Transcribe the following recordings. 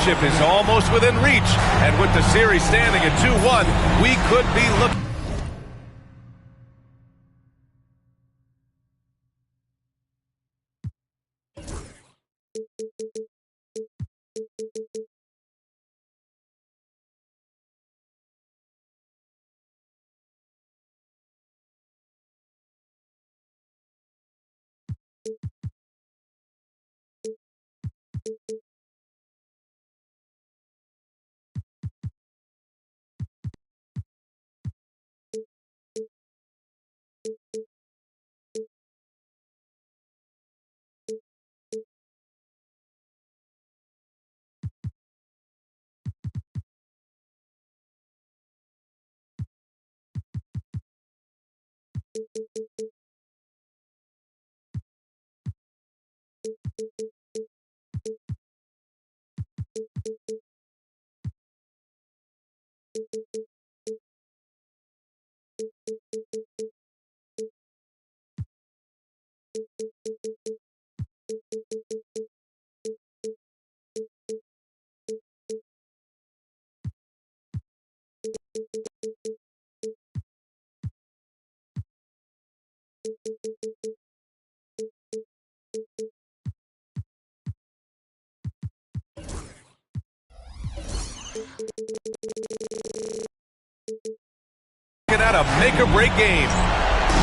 Championship is almost within reach, and with the series standing at 2-1, we could be looking. At a make-or-break game.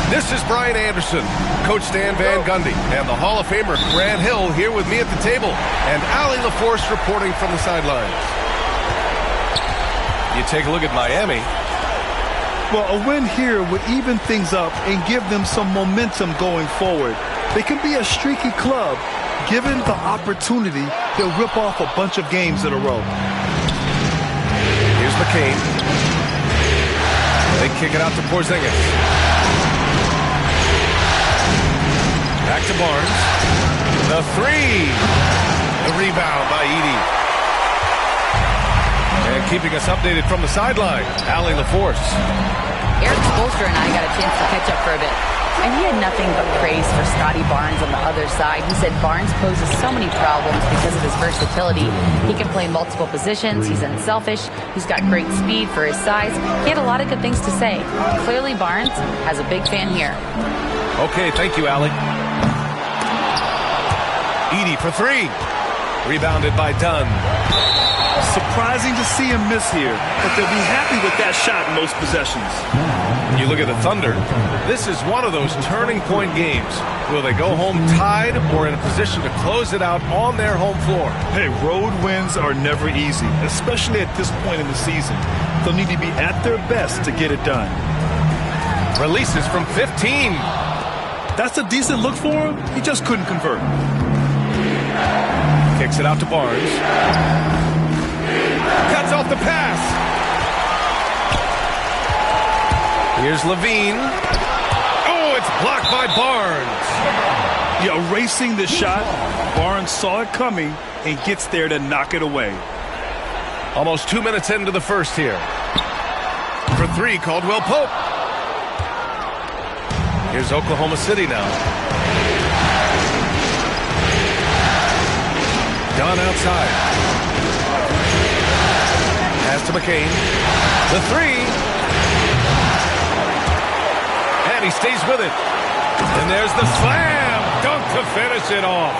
This is Brian Anderson, Coach Stan Van Gundy, and the Hall of Famer Grant Hill here with me at the table, and Allie LaForce reporting from the sidelines. You take a look at Miami. Well, a win here would even things up and give them some momentum going forward. They can be a streaky club. Given the opportunity, they'll rip off a bunch of games in a row. Here's McCain. They kick it out to Porzingis. Back to Barnes. The three. The rebound by Edey. And keeping us updated from the sideline, Allie LaForce. Eric Spoelstra and I got a chance to catch up for a bit. And he had nothing but praise for Scotty Barnes on the other side. He said Barnes poses so many problems because of his versatility. He can play multiple positions. He's unselfish. He's got great speed for his size. He had a lot of good things to say. Clearly, Barnes has a big fan here. Okay, thank you, Allie. Edey for three. Rebounded by Dunn. Surprising to see him miss here, but they'll be happy with that shot in most possessions. You look at the Thunder. This is one of those turning point games. Will they go home tied or in a position to close it out on their home floor? Hey, road wins are never easy, especially at this point in the season. They'll need to be at their best to get it done. Releases from 15. That's a decent look for him. He just couldn't convert. Kicks it out to Barnes. Cuts off the pass. Here's Levine. Oh, it's blocked by Barnes. Yeah, erasing the shot. Barnes saw it coming and gets there to knock it away. Almost 2 minutes into the first here. For three, Caldwell Pope. Here's Oklahoma City now. Dunn outside. Pass to McCain. The three. And he stays with it. And there's the slam dunk to finish it off.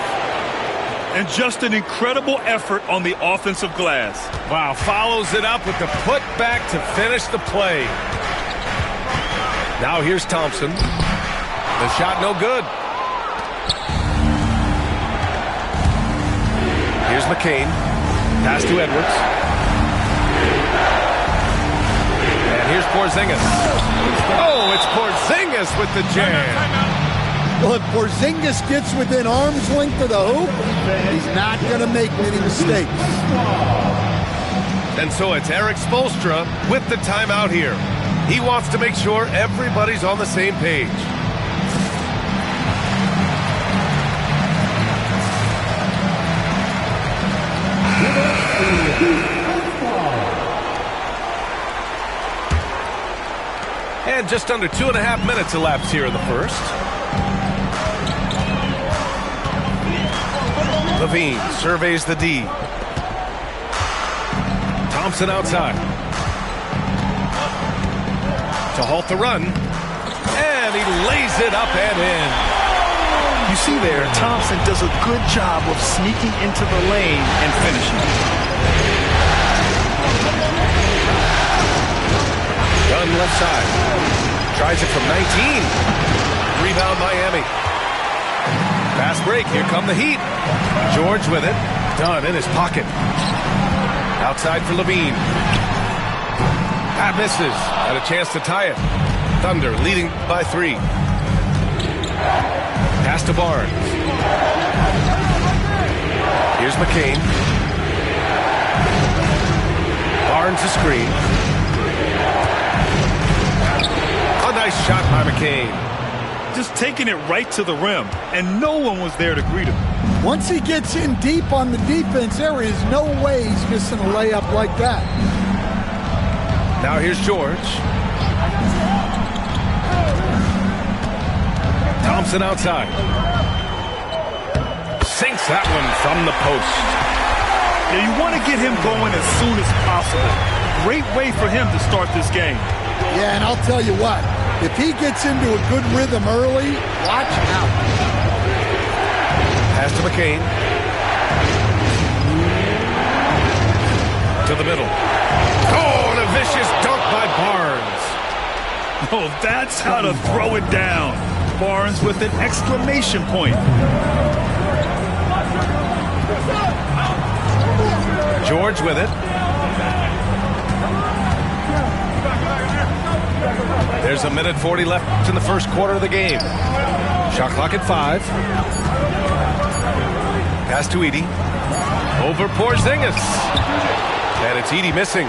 And just an incredible effort on the offensive glass. Wow, follows it up with the putback to finish the play. Now here's Thompson. The shot no good. Here's McCain. Pass to Edwards. And here's Porzingis. Oh, it's Porzingis with the jam. Well, if Porzingis gets within arm's length of the hoop, he's not going to make many mistakes. And so it's Erik Spoelstra with the timeout here. He wants to make sure everybody's on the same page. And just under 2.5 minutes elapsed here in the first. Levine surveys the D. Thompson outside. To halt the run. And he lays it up and in. You see there, Thompson does a good job of sneaking into the lane and finishing. Gunn left side. Tries it from 19. Rebound Miami. Fast break. Here come the Heat. George with it. Dunn in his pocket. Outside for Levine. That misses. Had a chance to tie it. Thunder leading by 3. Pass to Barnes. Here's McCain. Barnes a screen. A nice shot by McCain. Just taking it right to the rim, and no one was there to greet him. Once he gets in deep on the defense, there is no way he's missing a layup like that. Now here's George. Thompson outside. Sinks that one from the post. Yeah, you want to get him going as soon as possible. Great way for him to start this game. Yeah, and I'll tell you what. If he gets into a good rhythm early, watch out. Pass to McCain. To the middle. Oh, and a vicious dunk by Barnes. Oh, that's how to throw it down. Barnes with an exclamation point. George with it. There's 1:40 left in the first quarter of the game. Shot clock at 5. Pass to Edey. Over Porzingis. And it's Edey missing.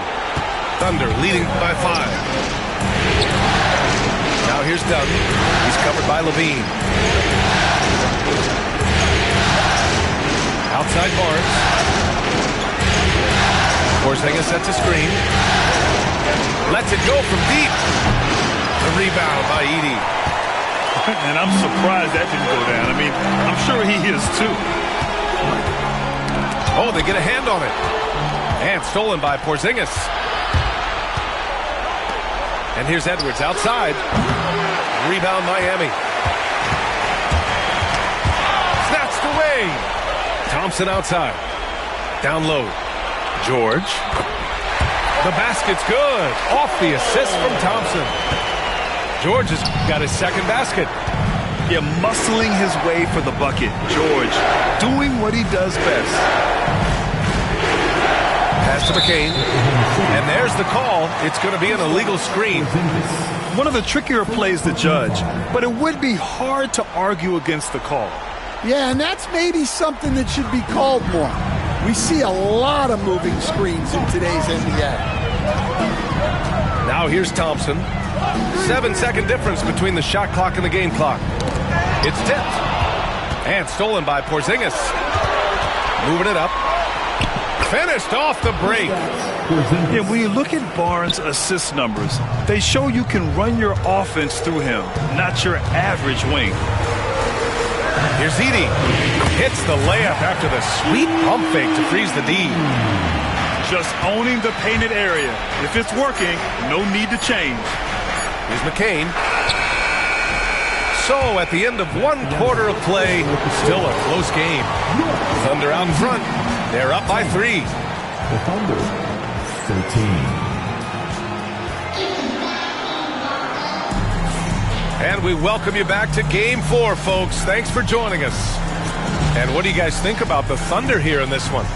Thunder leading by 5. Now here's Dunn. He's covered by Levine. Outside Barnes. Porzingis sets a screen. Lets it go from deep. The rebound by Edey. And I'm surprised that didn't go down. I mean, I'm sure he is too. Oh, they get a hand on it. And stolen by Porzingis. And here's Edwards outside. Rebound Miami. Snatched away. Thompson outside. Down low. George. The basket's good. Off the assist from Thompson. George has got his second basket. Yeah, muscling his way for the bucket. George doing what he does best. Pass to McCain. And there's the call. It's going to be an illegal screen. One of the trickier plays to judge, but it would be hard to argue against the call. Yeah, and that's maybe something that should be called more. We see a lot of moving screens in today's NBA. Now here's Thompson. 7-second difference between the shot clock and the game clock. It's tipped. And stolen by Porzingis. Moving it up. Finished off the break. Yeah, when you look at Barnes' assist numbers, they show you can run your offense through him, not your average wing. Here's Edey. Hits the layup after the sweet pump fake to freeze the D. Just owning the painted area. If it's working, no need to change. Here's McCain. So at the end of 1 quarter of play, still a close game. Thunder out in front. They're up by 3. The Thunder, 13. And we welcome you back to Game 4, folks. Thanks for joining us. And what do you guys think about the Thunder here in this one?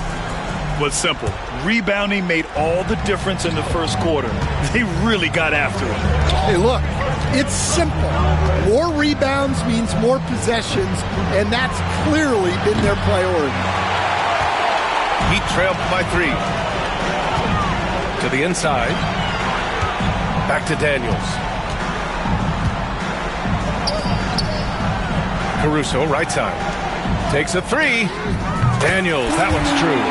Well, it's simple. Rebounding made all the difference in the first quarter. They really got after it. Hey, look, it's simple. More rebounds means more possessions, and that's clearly been their priority. Heat trailed by 3. To the inside. Back to Daniels. Caruso, right side. Takes a 3. Daniels, that one's true.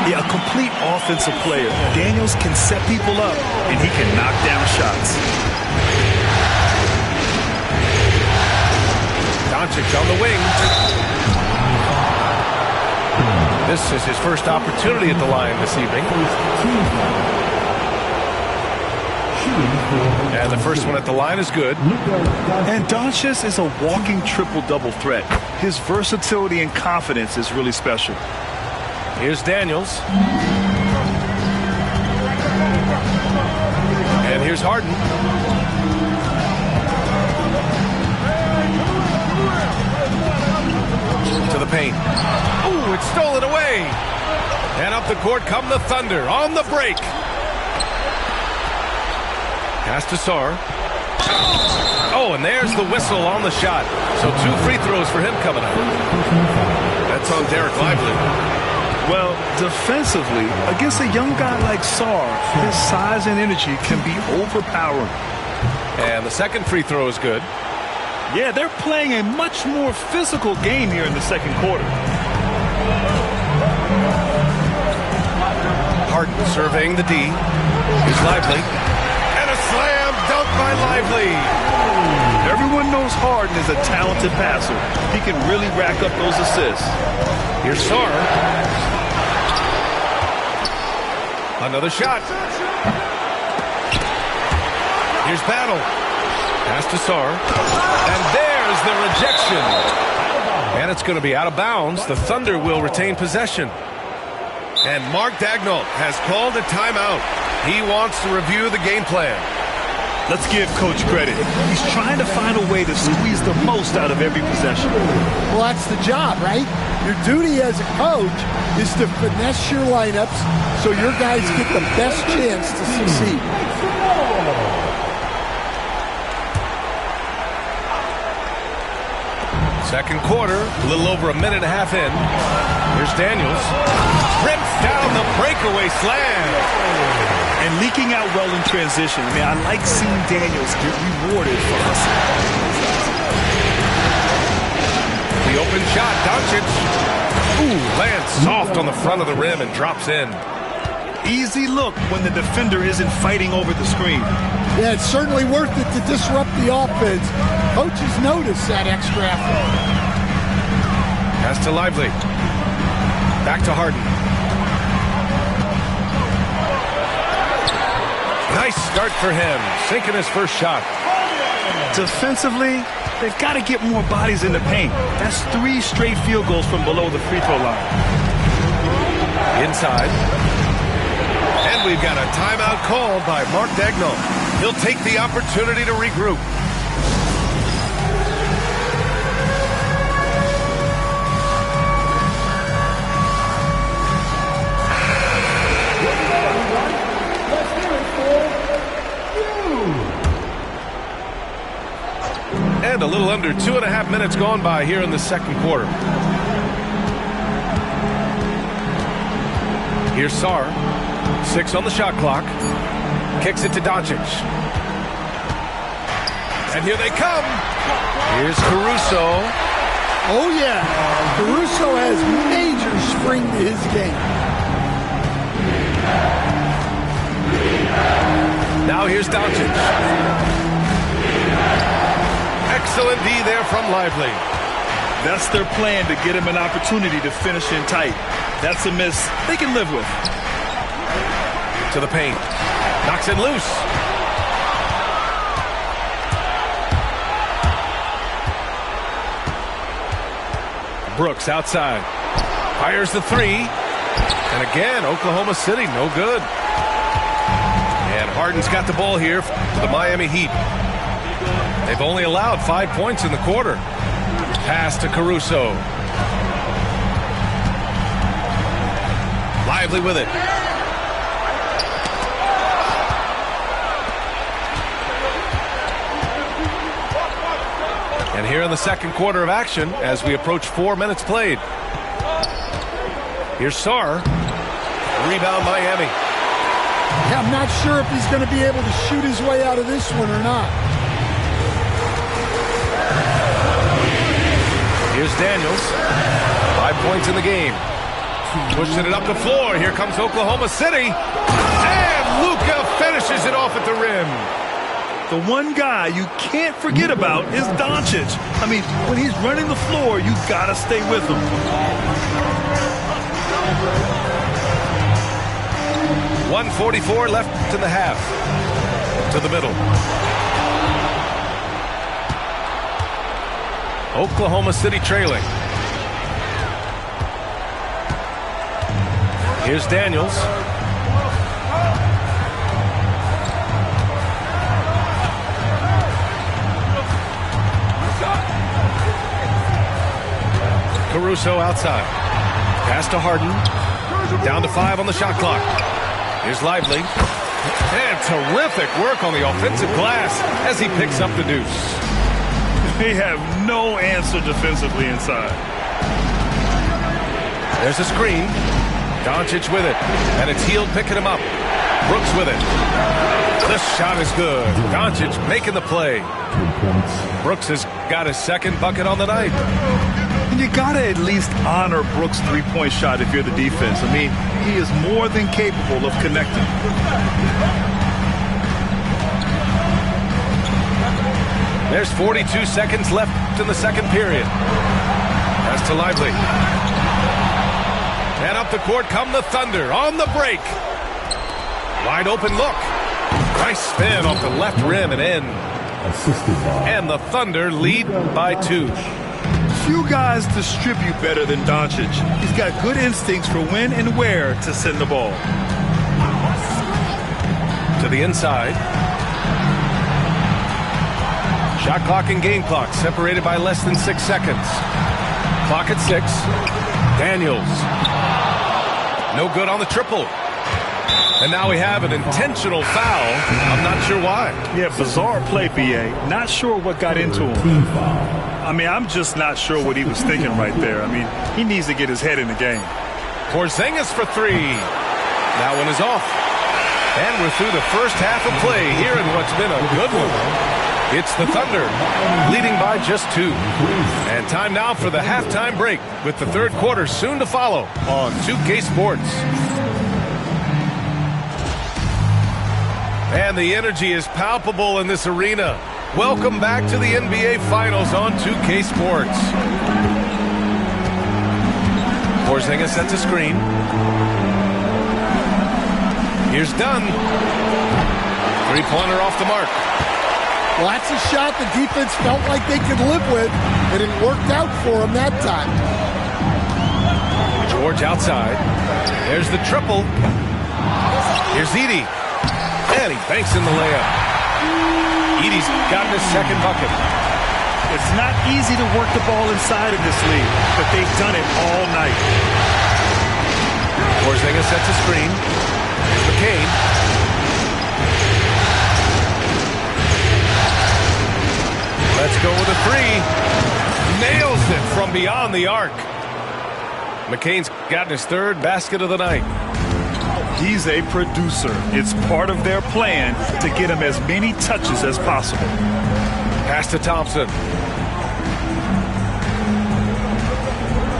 Yeah, a complete offensive player. Daniels can set people up, and he can knock down shots. Doncic on the wing. This is his first opportunity at the line this evening. And the first one at the line is good. And Doncic is a walking triple-double threat. His versatility and confidence is really special. Here's Daniels. And here's Harden. To the paint. Ooh, it's stolen away. And up the court come the Thunder on the break. Pass to Sarr. Oh, and there's the whistle on the shot. So 2 free throws for him coming up. That's on Derek Lively. Well, defensively, against a young guy like Sarr, his size and energy can be overpowering. And the second free throw is good. Yeah, they're playing a much more physical game here in the second quarter. Harden surveying the D. Here's Lively. And a slam dunk by Lively. Everyone knows Harden is a talented passer. He can really rack up those assists. Here's Sarr. Another shot. Here's Battle. Pass to Sarr. And there's the rejection. And it's going to be out of bounds. The Thunder will retain possession. And Mark Daigneault has called a timeout. He wants to review the game plan. Let's give Coach credit. He's trying to find a way to squeeze the most out of every possession. Well, that's the job, right? Your duty as a coach is to finesse your lineups so your guys get the best chance to succeed. Second quarter, a little over a minute and a half in. Here's Daniels. Rips down the breakaway slam. And leaking out well in transition. I mean, I like seeing Daniels get rewarded for hustling. The open shot, Doncic. Ooh, lands soft on the front of the rim and drops in. Easy look when the defender isn't fighting over the screen. Yeah, it's certainly worth it to disrupt the offense. Coaches notice that extra effort. Pass to Lively. Back to Harden. Nice start for him, sinking his first shot. Defensively, they've got to get more bodies in the paint. That's 3 straight field goals from below the free throw line. Inside. And we've got a timeout called by Mark Daigneault. He'll take the opportunity to regroup. And a little under 2.5 minutes gone by here in the second quarter. Here's Sarr. 6 on the shot clock. Kicks it to Doncic. And here they come. Here's Caruso. Oh, yeah. Caruso has major spring to his game. Now here's Doncic. Excellent D there from Lively. That's their plan, to get him an opportunity to finish in tight. That's a miss they can live with. To the paint. Knocks it loose. Brooks outside. Fires the three. And again, Oklahoma City, no good. And Harden's got the ball here for the Miami Heat. They've only allowed 5 points in the quarter. Pass to Caruso. Lively with it. And here in the second quarter of action, as we approach 4 minutes played. Here's Sarr. Rebound Miami. Yeah, I'm not sure if he's going to be able to shoot his way out of this one or not. Here's Daniels. 5 points in the game. Pushing it up the floor. Here comes Oklahoma City. And Luka finishes it off at the rim. The one guy you can't forget about is Doncic. I mean, when he's running the floor, you got to stay with him. .144 left in the half. To the middle. Oklahoma City trailing. Here's Daniels. Caruso outside. Pass to Harden. Down to 5 on the shot clock. Here's Lively. And terrific work on the offensive glass as he picks up the deuce. They have no answer defensively inside. There's a screen. Doncic with it. And it's Hield picking him up. Brooks with it. The shot is good. Doncic making the play. Brooks has got his second bucket on the night. And you got to at least honor Brooks' three-point shot if you're the defense. I mean, he is more than capable of connecting. There's 42 seconds left in the second period. Pass to Lively. And up the court come the Thunder on the break. Wide open look. Nice spin off the left rim and in. And the Thunder lead by 2. Few guys distribute better than Doncic. He's got good instincts for when and where to send the ball. To the inside. Shot clock and game clock separated by less than 6 seconds. Clock at 6. Daniels. No good on the triple. And now we have an intentional foul. I'm not sure why. Yeah, bizarre play, B.A. Not sure what got into him. I mean, I'm just not sure what he was thinking right there. I mean, he needs to get his head in the game. Porzingis for 3. That one is off. And we're through the first half of play here in what's been a good one. It's the Thunder leading by just 2. And time now for the halftime break with the third quarter soon to follow on 2K Sports. And the energy is palpable in this arena. Welcome back to the NBA Finals on 2K Sports. Porzingis sets a screen. Here's Dunn. Three-pointer off the mark. Well, that's a shot the defense felt like they could live with, and it worked out for them that time. George outside. There's the triple. Here's Edey. And he banks in the layup. Edey's got his second bucket. It's not easy to work the ball inside of this league, but they've done it all night. Porzingis sets a screen. Here's McCain. Let's go with a 3. Nails it from beyond the arc. McCain's gotten his third basket of the night. He's a producer. It's part of their plan to get him as many touches as possible. Pass to Thompson.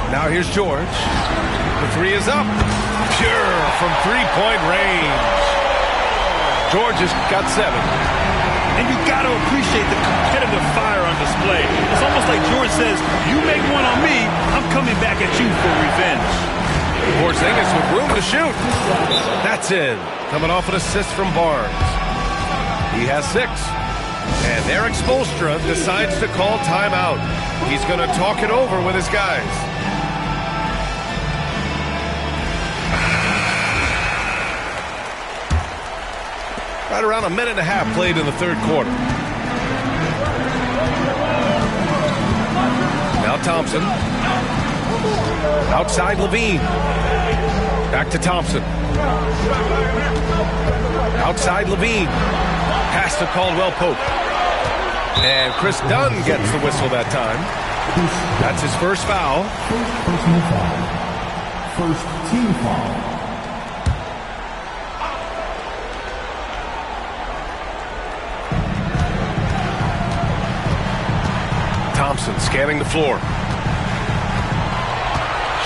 Now here's George. The 3 is up. Pure from three-point range. George has got 7. And you got to appreciate the competitive fire on display. It's almost like George says, you make one on me, I'm coming back at you for revenge. Porzingis with room to shoot. That's in. Coming off an assist from Barnes. He has 6. And Eric Spoelstra decides to call timeout. He's going to talk it over with his guys. Right around a minute and a half played in the third quarter. Now Thompson. Outside Levine. Back to Thompson. Outside Levine. Pass to Caldwell Pope. And Chris Dunn gets the whistle that time. That's his first foul. Personal foul. First team foul. Thompson scanning the floor.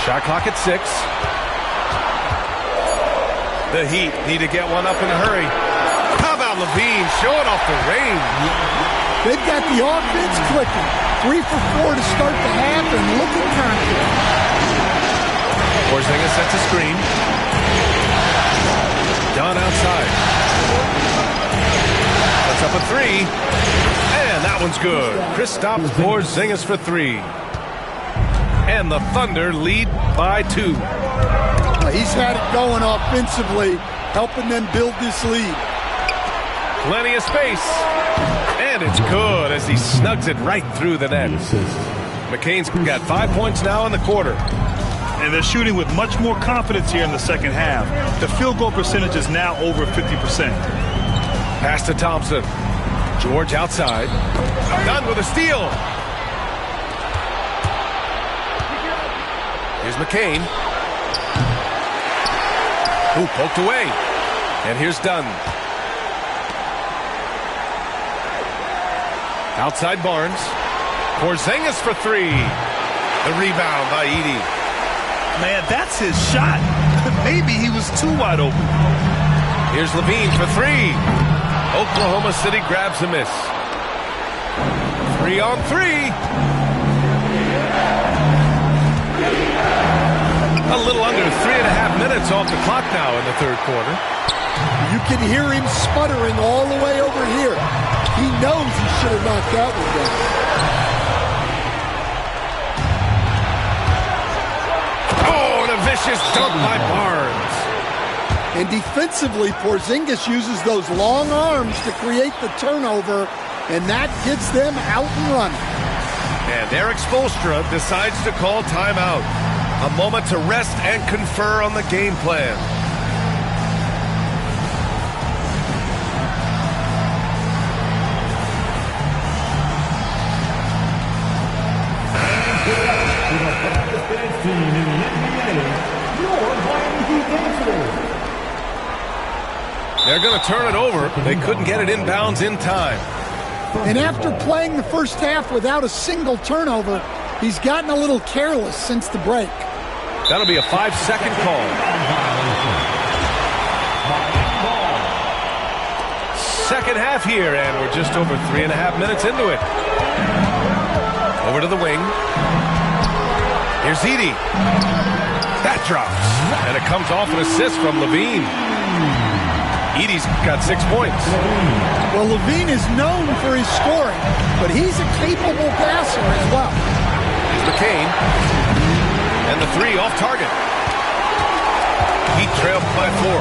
Shot clock at 6. The Heat need to get one up in a hurry. How about Levine showing off the range? They've got the offense clicking. 3 for 4 to start the half and looking confident. Porzingis sets a screen. Dunn outside. Puts up a 3. And that one's good. Kristaps Porzingis for 3. And the Thunder lead by 2. He's had it going offensively, helping them build this lead. Plenty of space. And it's good as he snugs it right through the net. McCain's got 5 points now in the quarter. And they're shooting with much more confidence here in the second half. The field goal percentage is now over 50%. Pass to Thompson. George outside. Dunn with a steal. Here's McCain. Ooh, poked away. And here's Dunn. Outside Barnes. Porzingis for 3. The rebound by Edey. Man, that's his shot. Maybe he was too wide open. Here's Levine for 3. Oklahoma City grabs a miss. 3 on 3. A little under 3.5 minutes off the clock now in the third quarter. You can hear him sputtering all the way over here. He knows he should have knocked that one down. Oh, and a vicious dunk by Barnes. And defensively, Porzingis uses those long arms to create the turnover, and that gets them out and running. And Eric Spoelstra decides to call timeout. A moment to rest and confer on the game plan. They're going to turn it over. They couldn't get it inbounds in time. And after playing the first half without a single turnover, he's gotten a little careless since the break. That'll be a 5-second call. Second half here, and we're just over 3.5 minutes into it. Over to the wing. Here's Edey. That drops, and it comes off an assist from Levine. Edey's got 6 points. Well, Levine is known for his scoring, but he's a capable passer as well. Here's McCain. And the 3 off target. Heat trailed by 4.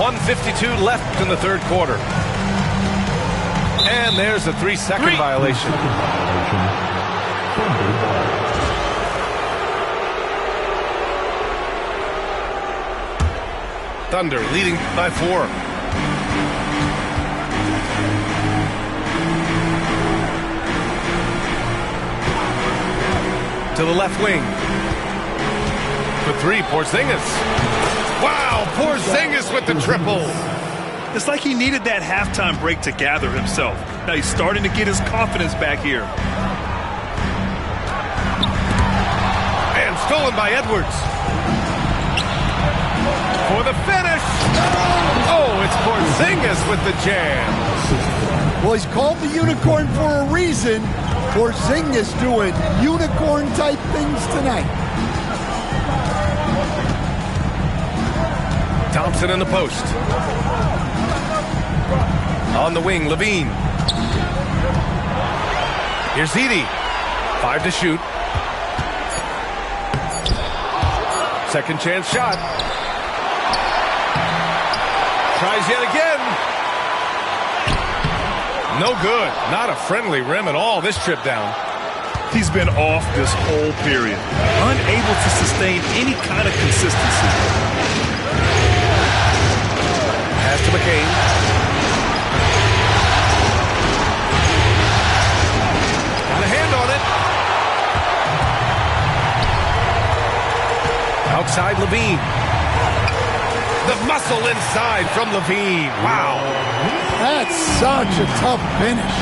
1:52 left in the third quarter. And there's a 3-second violation. Thunder leading by 4. To the left wing. For 3, Porzingis. Wow, Porzingis with the triple. It's like he needed that halftime break to gather himself. Now he's starting to get his confidence back here. And stolen by Edwards. For the finish. Oh, it's Porzingis with the jam. Well, he's called the unicorn for a reason. Porzingis doing unicorn-type things tonight. Thompson in the post. On the wing, Levine. Here's Edey. 5 to shoot. Second chance shot. Tries yet again. No good. Not a friendly rim at all this trip down. He's been off this whole period. Unable to sustain any kind of consistency. Pass to McCain. Got a hand on it. Outside Levine. The muscle inside from Levine. Wow. That's such a tough finish.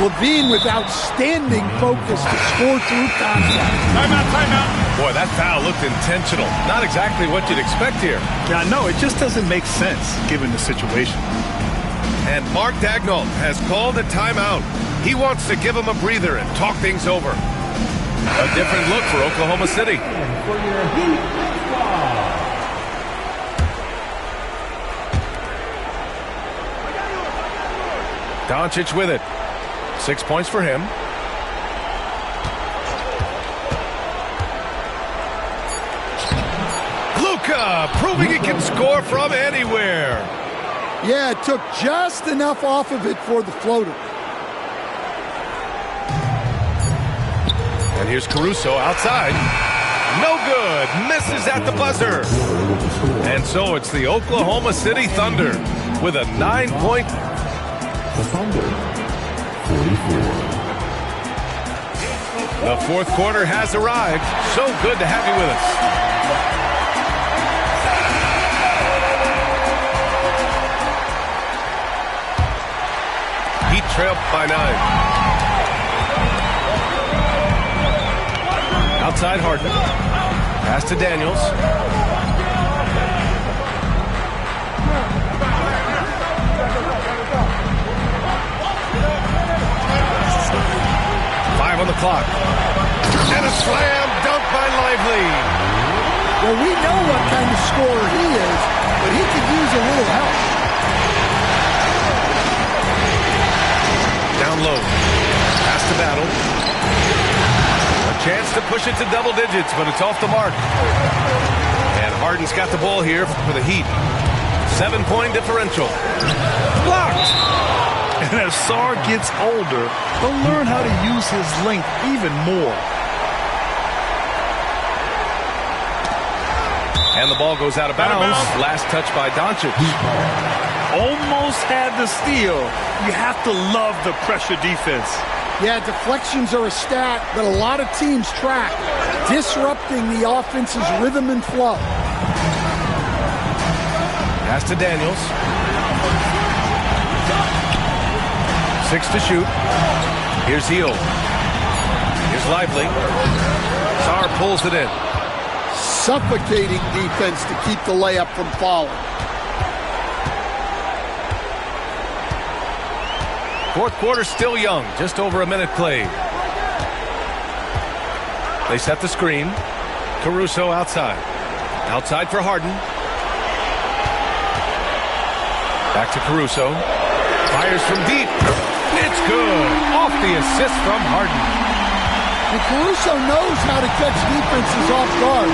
Levine with outstanding focus to score through contact. Timeout. Boy, that foul looked intentional. Not exactly what you'd expect here. Yeah, no, it just doesn't make sense given the situation. And Mark Daigneault has called a timeout. He wants to give him a breather and talk things over. A different look for Oklahoma City. For your Heat squad. Doncic with it. 6 points for him. Luka proving he can score from anywhere. Yeah, it took just enough off of it for the floater. And here's Caruso outside. No good. Misses at the buzzer. And so it's the Oklahoma City Thunder with a 9-point. The Thunder, 44. The fourth quarter has arrived. So good to have you with us. Heat trail by 9. Outside Harden. Pass to Daniels. On the clock. And a slam dunk by Lively. Well, we know what kind of scorer he is, but he could use a little help. Down low. Pass to Battle. A chance to push it to double digits, but it's off the mark. And Harden's got the ball here for the Heat. 7-point differential. Blocked. And as Sarr gets older, he'll learn how to use his length even more. And the ball goes out of bounds. Last touch by Doncic. Almost had the steal. You have to love the pressure defense. Yeah, deflections are a stat that a lot of teams track, disrupting the offense's rhythm and flow. Pass to Daniels. 6 to shoot. Here's Hield. Here's Lively. Sarr pulls it in. Suffocating defense to keep the layup from falling. Fourth quarter still young. Just over a minute played. They set the screen. Caruso outside. Outside for Harden. Back to Caruso. Fires from deep. It's good. Off the assist from Harden. And Caruso knows how to catch defenses off guard.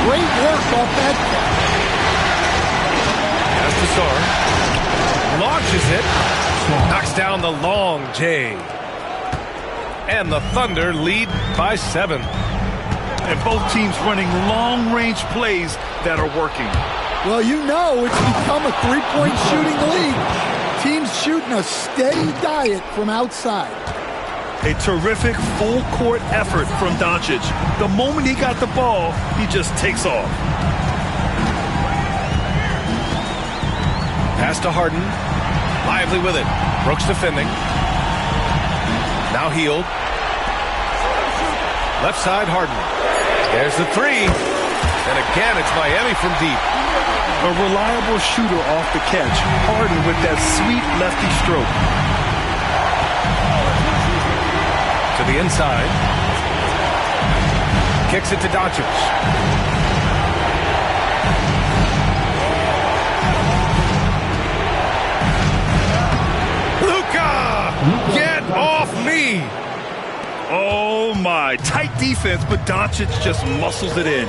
Great work off that catch. Pass to Sarr. Launches it. Knocks down the long J. And the Thunder lead by 7. And both teams running long-range plays that are working. Well, you know it's become a three-point shooting league. Teams shooting a steady diet from outside. A terrific full-court effort from Doncic. The moment he got the ball, he just takes off. Pass to Harden. Lively with it. Brooks defending. Now Hield. Left side, Harden. There's the three. And again, it's Miami from deep. A reliable shooter off the catch. Harden with that sweet lefty stroke. To the inside. Kicks it to Doncic. Off me! Oh, my. Tight defense, but Doncic just muscles it in.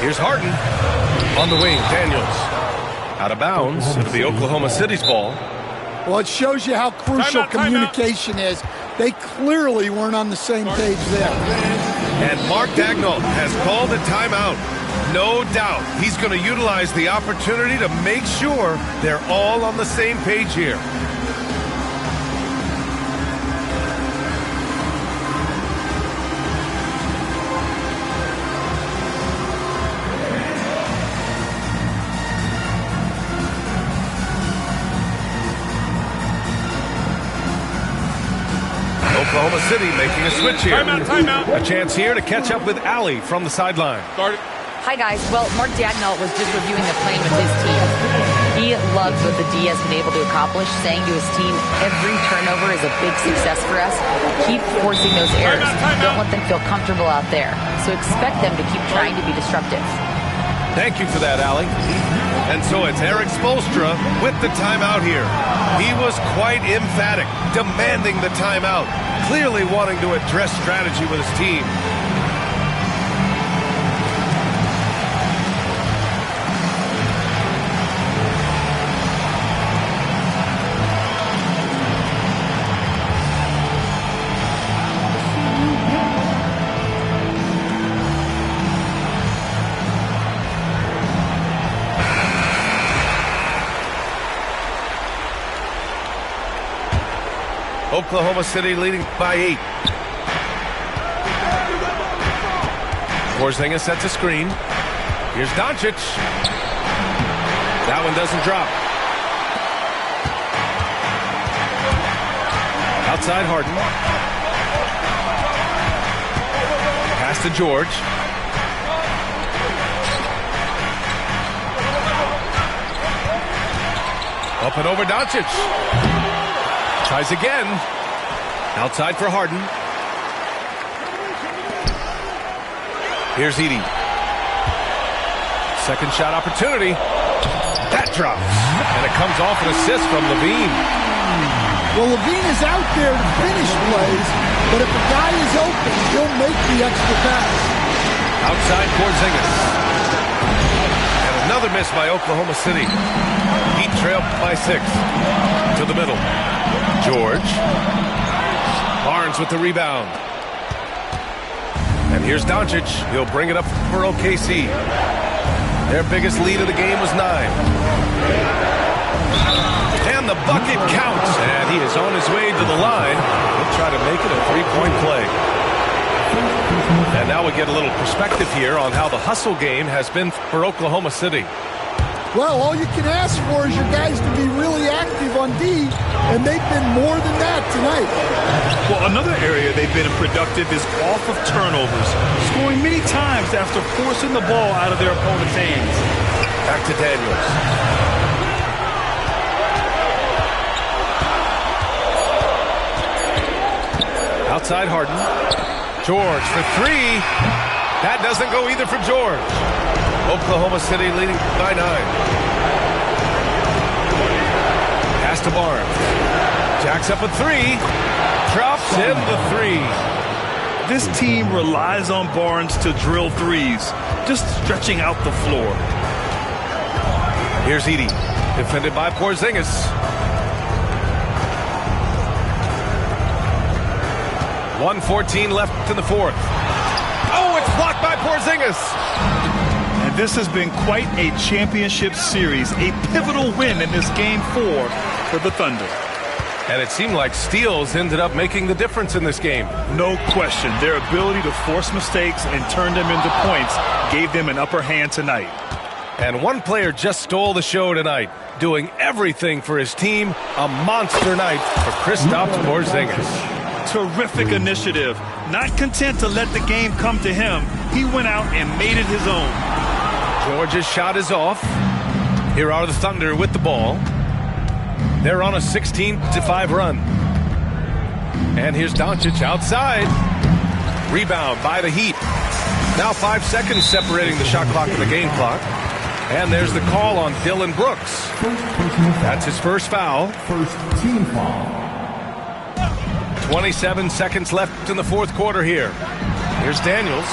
Here's Harden. On the wing, Daniels. Out of bounds. It'll be Oklahoma City's ball. Well, it shows you how crucial communication is. They clearly weren't on the same page there. And Mark Daigneault has called a timeout. No doubt he's going to utilize the opportunity to make sure they're all on the same page here. Oklahoma City making a switch here. Timeout. A chance here to catch up with Allie from the sideline. Hi, guys. Well, Mark Daigneault was just reviewing the plan with his team. He loves what the D has been able to accomplish, saying to his team, every turnover is a big success for us. Keep forcing those errors. Don't let them feel comfortable out there. So expect them to keep trying to be disruptive. Thank you for that, Allie. And so it's Eric Spoelstra with the timeout here. He was quite emphatic, demanding the timeout, clearly wanting to address strategy with his team. Oklahoma City leading by 8. Porzingis sets a screen. Here's Doncic. That one doesn't drop. Outside Harden. Pass to George. Up and over Doncic. Tries again. Outside for Harden. Here's Edey. Second shot opportunity. That drops. And it comes off an assist from LaVine. Well, LaVine is out there to finish plays, but if a guy is open, he'll make the extra pass. Outside Porzingis. And another miss by Oklahoma City. Heat trail by 6. To the middle. George. Barnes with the rebound. And here's Doncic. He'll bring it up for OKC. Their biggest lead of the game was 9. And the bucket counts. And he is on his way to the line. He'll try to make it a three-point play. And now we get a little perspective here on how the hustle game has been for Oklahoma City. Well, all you can ask for is your guys to be really active on D, and they've been more than that tonight. Well, another area they've been productive is off of turnovers, scoring many times after forcing the ball out of their opponent's hands. Back to Daniels. Outside Harden. George for 3. That doesn't go either for George. Oklahoma City leading by 9. Pass to Barnes. Jacks up a 3. Drops in the 3. This team relies on Barnes to drill threes, just stretching out the floor. Here's Edey, defended by Porzingis. .114 left in the 4th. Oh, it's blocked by Porzingis. And this has been quite a championship series, a pivotal win in this Game 4 for the Thunder. And it seemed like steals ended up making the difference in this game. No question. Their ability to force mistakes and turn them into points gave them an upper hand tonight. And one player just stole the show tonight, doing everything for his team. A monster night for Kristaps Porzingis. Terrific initiative. Not content to let the game come to him, he went out and made it his own. George's shot is off. Here are the Thunder with the ball. They're on a 16-5 run. And here's Doncic outside. Rebound by the Heat. Now 5 seconds separating the shot clock and the game clock. And there's the call on Dylan Brooks. That's his first foul. First team foul. 27 seconds left in the fourth quarter here. Here's Daniels.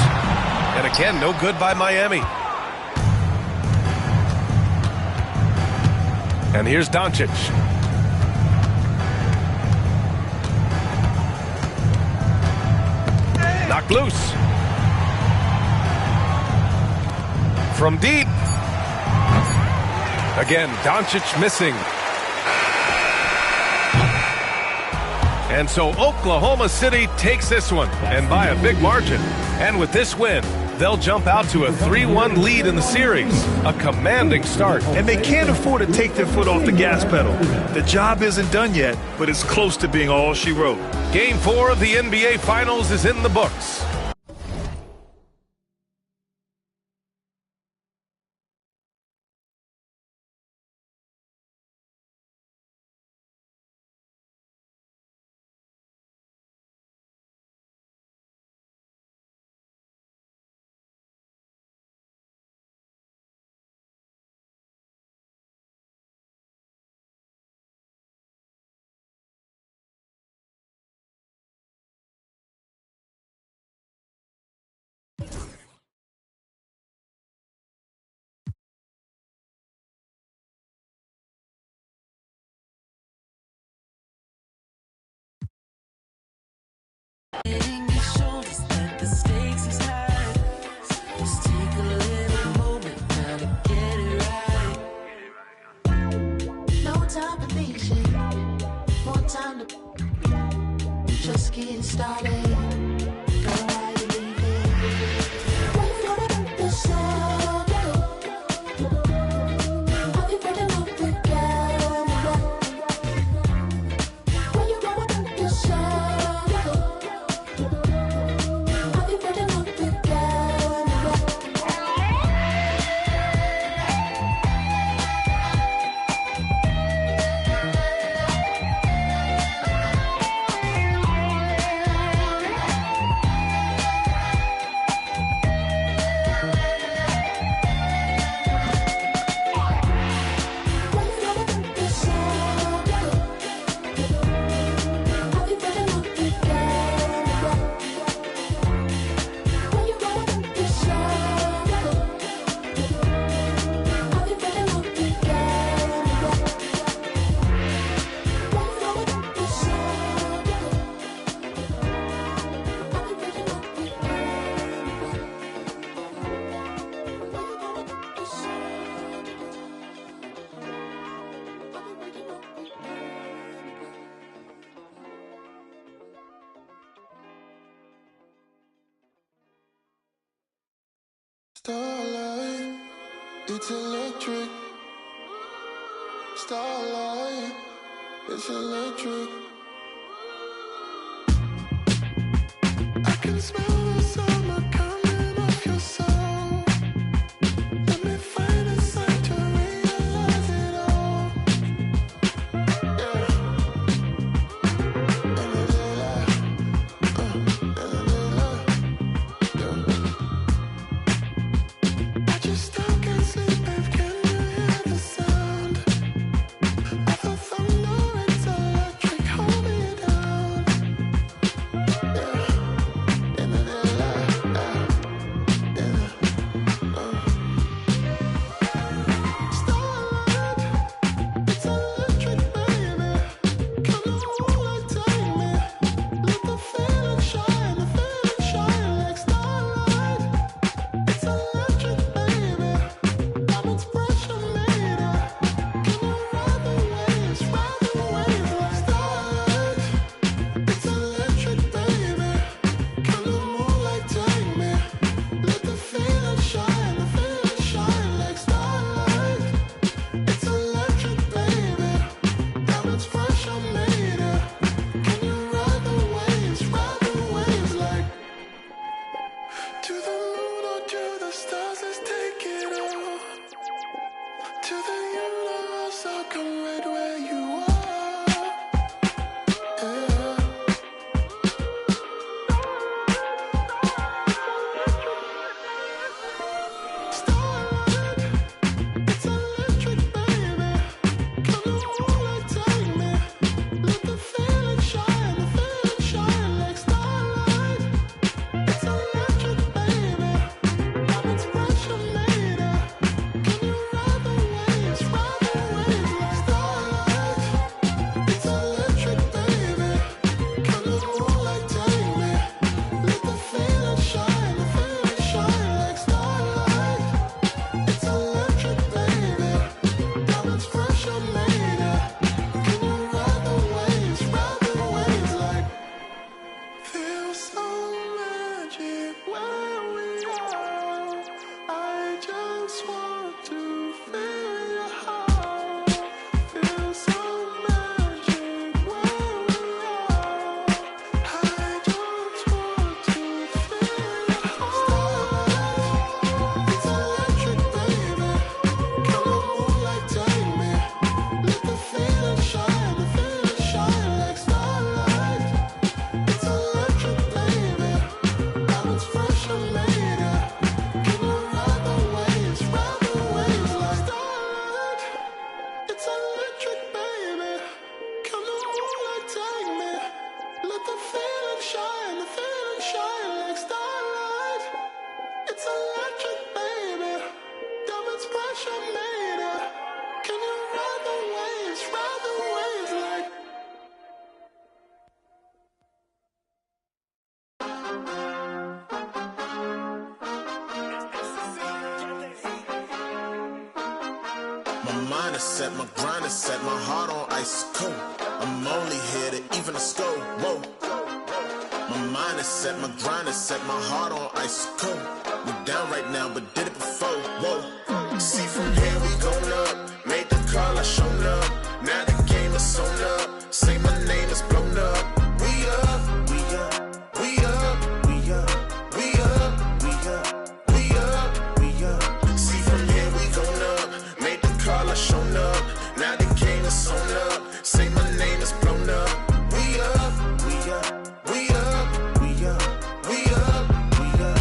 And again, no good by Miami. And here's Doncic. Knocked loose. From deep. Again, Doncic missing. And so Oklahoma City takes this one, and by a big margin. And with this win, they'll jump out to a 3-1 lead in the series. A commanding start. And they can't afford to take their foot off the gas pedal. The job isn't done yet, but it's close to being all she wrote. Game 4 of the NBA Finals is in the books. Just getting started. Starlight, it's electric. Starlight, it's electric. I can smell the summer coming off your soul. Let me find a sign to realize it all. Yeah. I just still can't sleep, babe. Can you hear the sound of the thunder? It's electric. Hold me down. Yeah. take me. Let the feeling shine like starlight. It's electric, baby. Diamonds pressure made it. Can you ride the waves like? My mind is set, my grind is set, my heart on ice cold. I'm only here to even a score. Whoa. My mind is set, my grind is set, my heart on ice cold. We down right now, but did it before. Whoa. See from here we going up. Made the call, I shown up. Now the game is sewn up. Say my name is blown up. We up, we up, we up, we up, we up, we up, we up, we up. See from here we going up. Made the call, I shown up. Now the game is sewn up. Say my name is blown up. We up, we up, we up, we up, we up, we up,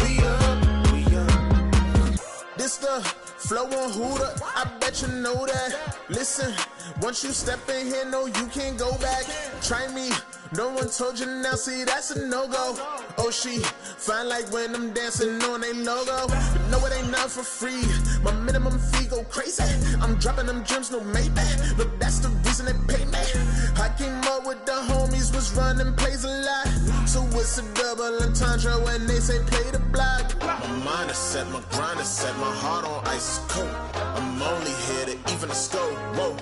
we up, we up. This the flow on Hooter, I bet you know that. Listen, once you step in here, no, you can't go back. Try me, no one told you now, see, that's a no-go. Oh, she fine like when I'm dancing on they logo. But no, it ain't not for free. My minimum fee go crazy. I'm dropping them gems, no maybe. Look, that's the reason they pay me. I came up with the homies, was running plays a lot. So it's a double entendre when they say play the block. My mind is set, my grind is set, my heart on ice cold. I'm only here to even a score. Whoa.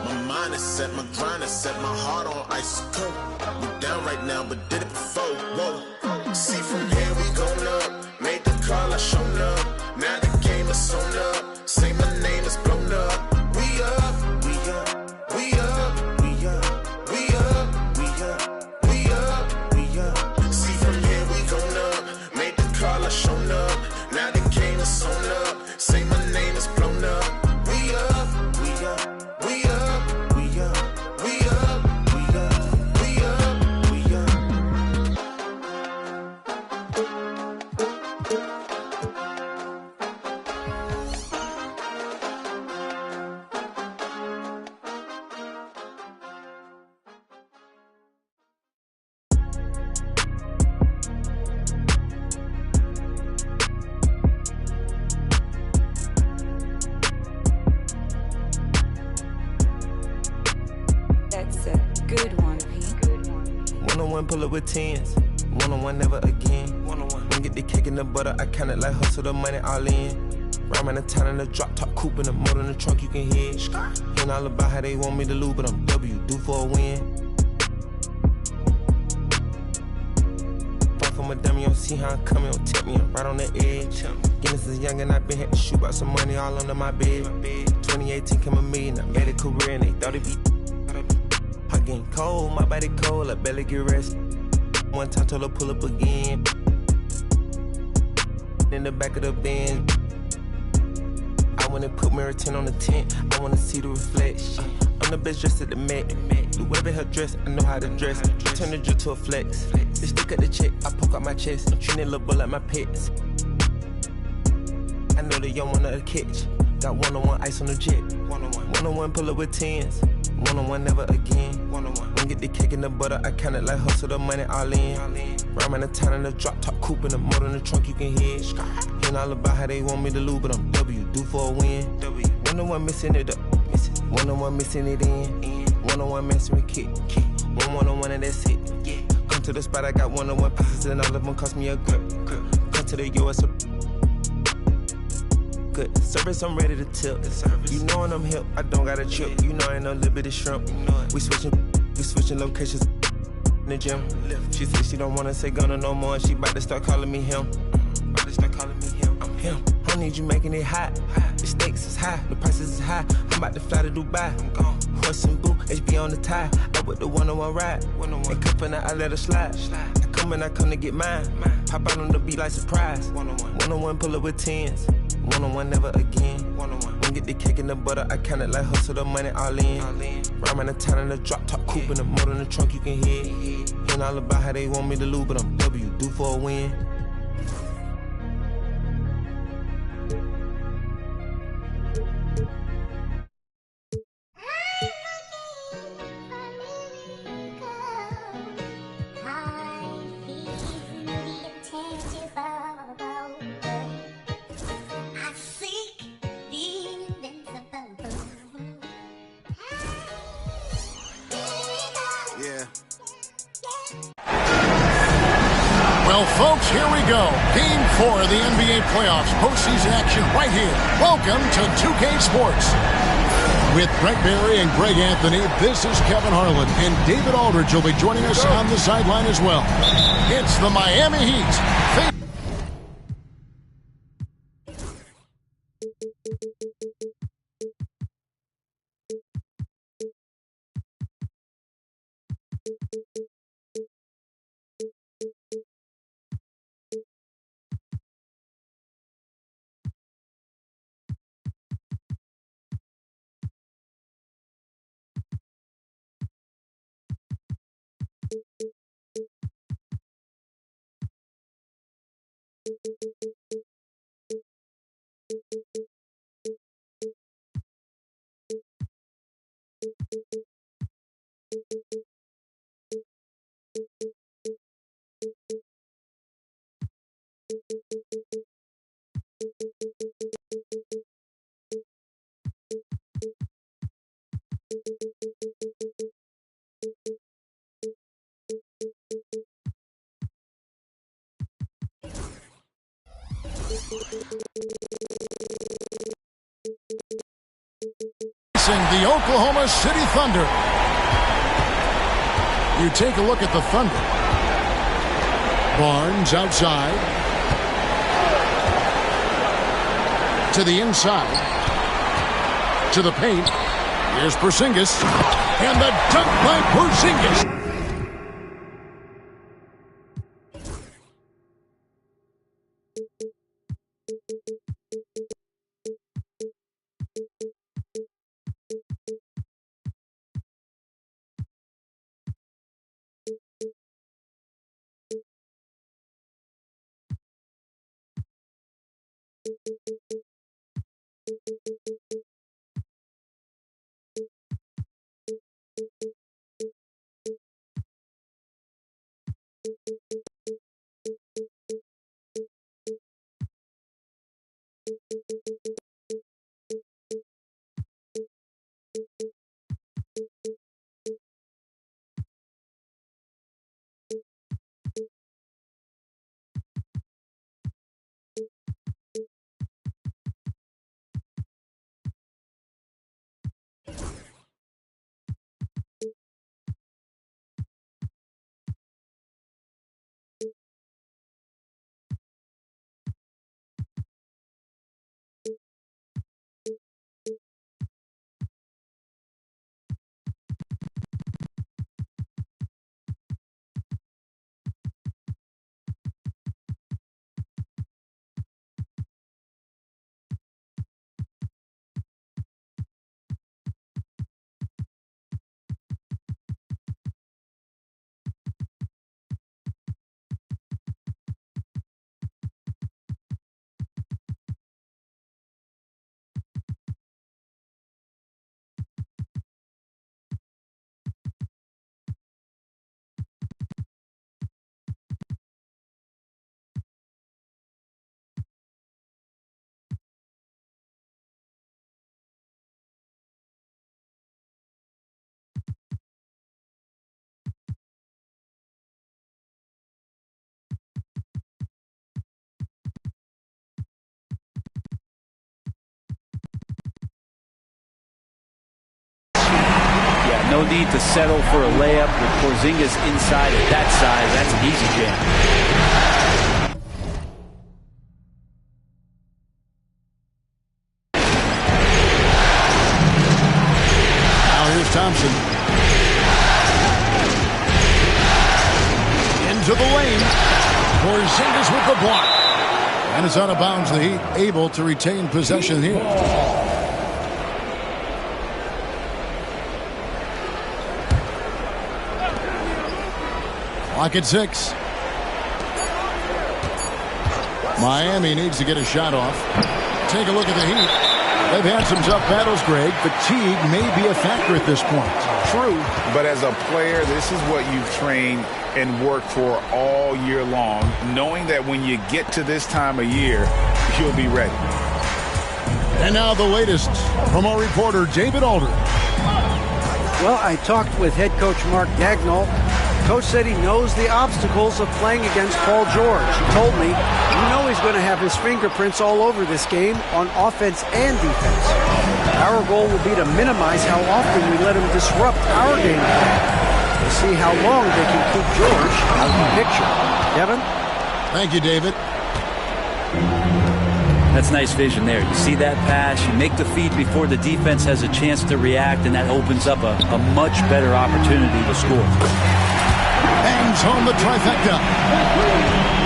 My mind is set, my grind is set, my heart on ice cold. We down right now, but did it before. Whoa. See from here we going up. Made the call, I shown up. Now the game is sewn up. Say my name is blown up. We up, we up, we up, we up, we up, we up, we up, we up. See from here we going up. Made the call, I shown up. Now the game is sewn up. Say my name is blown up. We up, we up, we up, we up, we up, we up, we up, we up. That's a good one, Pete. One-on-one pull up with tens. One-on-one never again. One-on-one. When get the cake in the butter, I count it like hustle the money all in. Rhyming the town in the drop top coupe in the motor in the trunk you can hear. Hearing all about how they want me to lose, but I'm W, due for a win. Fuck from a dummy, you don't see how I'm coming, don't tip me, I'm right on the edge. Guinness is young and I been had to shoot out some money all under my bed. 2018 came a million, I made a career and they thought it'd be. I getting cold, my body cold, I barely get rest. One time told her pull up again. In the back of the Benz. I wanna put mirror 10 on the tent, I wanna see the reflection. I'm the best dressed at the Met. The way her dress, I know how to dress. Turn the drill to a flex. They stick at the check, I poke out my chest. I'm treating little boy like my pets. I know the young one of the catch. Got one-on-one ice on the jet. One-on-one pull up with tens. One-on-one never again. One-on-one. When get the cake in the butter, I count it like hustle the money all in. Rhyming the town in the drop top coupe in the motor in the trunk you can hear. Hearing all about how they want me to lose, but I'm W, due for a win. One-on-one missing it up. One-on-one missing it in. One-on-one messing with kid. One-on-one and that's it. Come to the spot, I got one-on-one pieces and all of them cost me a grip. Come to the US. Good service, I'm ready to tip. You know when I'm hip, I don't got a trip. You know I ain't no little bit of shrimp. We switching locations in the gym. She said she don't wanna say Gunna no more. She about to start calling me him. I'm him. I need you making it hot. The stakes is high, the prices is high. I'm about to fly to Dubai. I'm gone. Horse and boo, HB on the tie. Up with the one-on-one ride. And cuffin' I let her slide. I come and I come to get mine. Pop out on the beat like surprise. One-on-one pull up with tens. One-on-one never again. When get the cake in the butter, I count it like hustle the money all in. Rhyming the town in the drop top coupe in the motor in the trunk you can hear. Hearing all about how they want me to lose, but I'm W, due for a win. Well, folks, here we go. Game 4 of the NBA playoffs. Postseason action right here. Welcome to 2K Sports. With Brent Barry and Greg Anthony, this is Kevin Harlan. And David Aldridge will be joining us on the sideline as well. It's the Miami Heat. The Oklahoma City Thunder. You take a look at the Thunder. Barnes outside. To the inside. To the paint. Here's Porzingis. And the dunk by Porzingis. No need to settle for a layup with Porzingis inside at that size. That's an easy jam. Now here's Thompson. Into the lane. Porzingis with the block. And it's out of bounds. The Heat able to retain possession here. Clock at 6. Miami needs to get a shot off. Take a look at the Heat. They've had some tough battles, Greg. Fatigue may be a factor at this point. True, but as a player, this is what you've trained and worked for all year long, knowing that when you get to this time of year, you'll be ready. And now the latest from our reporter, David Aldridge. Well, I talked with head coach Mark Daigneault Coach said he knows the obstacles of playing against Paul George. He told me, you know he's going to have his fingerprints all over this game on offense and defense. Our goal will be to minimize how often we let him disrupt our game plan. We'll see how long they can keep George out of the picture. Kevin? Thank you, David. That's nice vision there. You see that pass, you make the feed before the defense has a chance to react, and that opens up a much better opportunity to score. Bangs home the trifecta.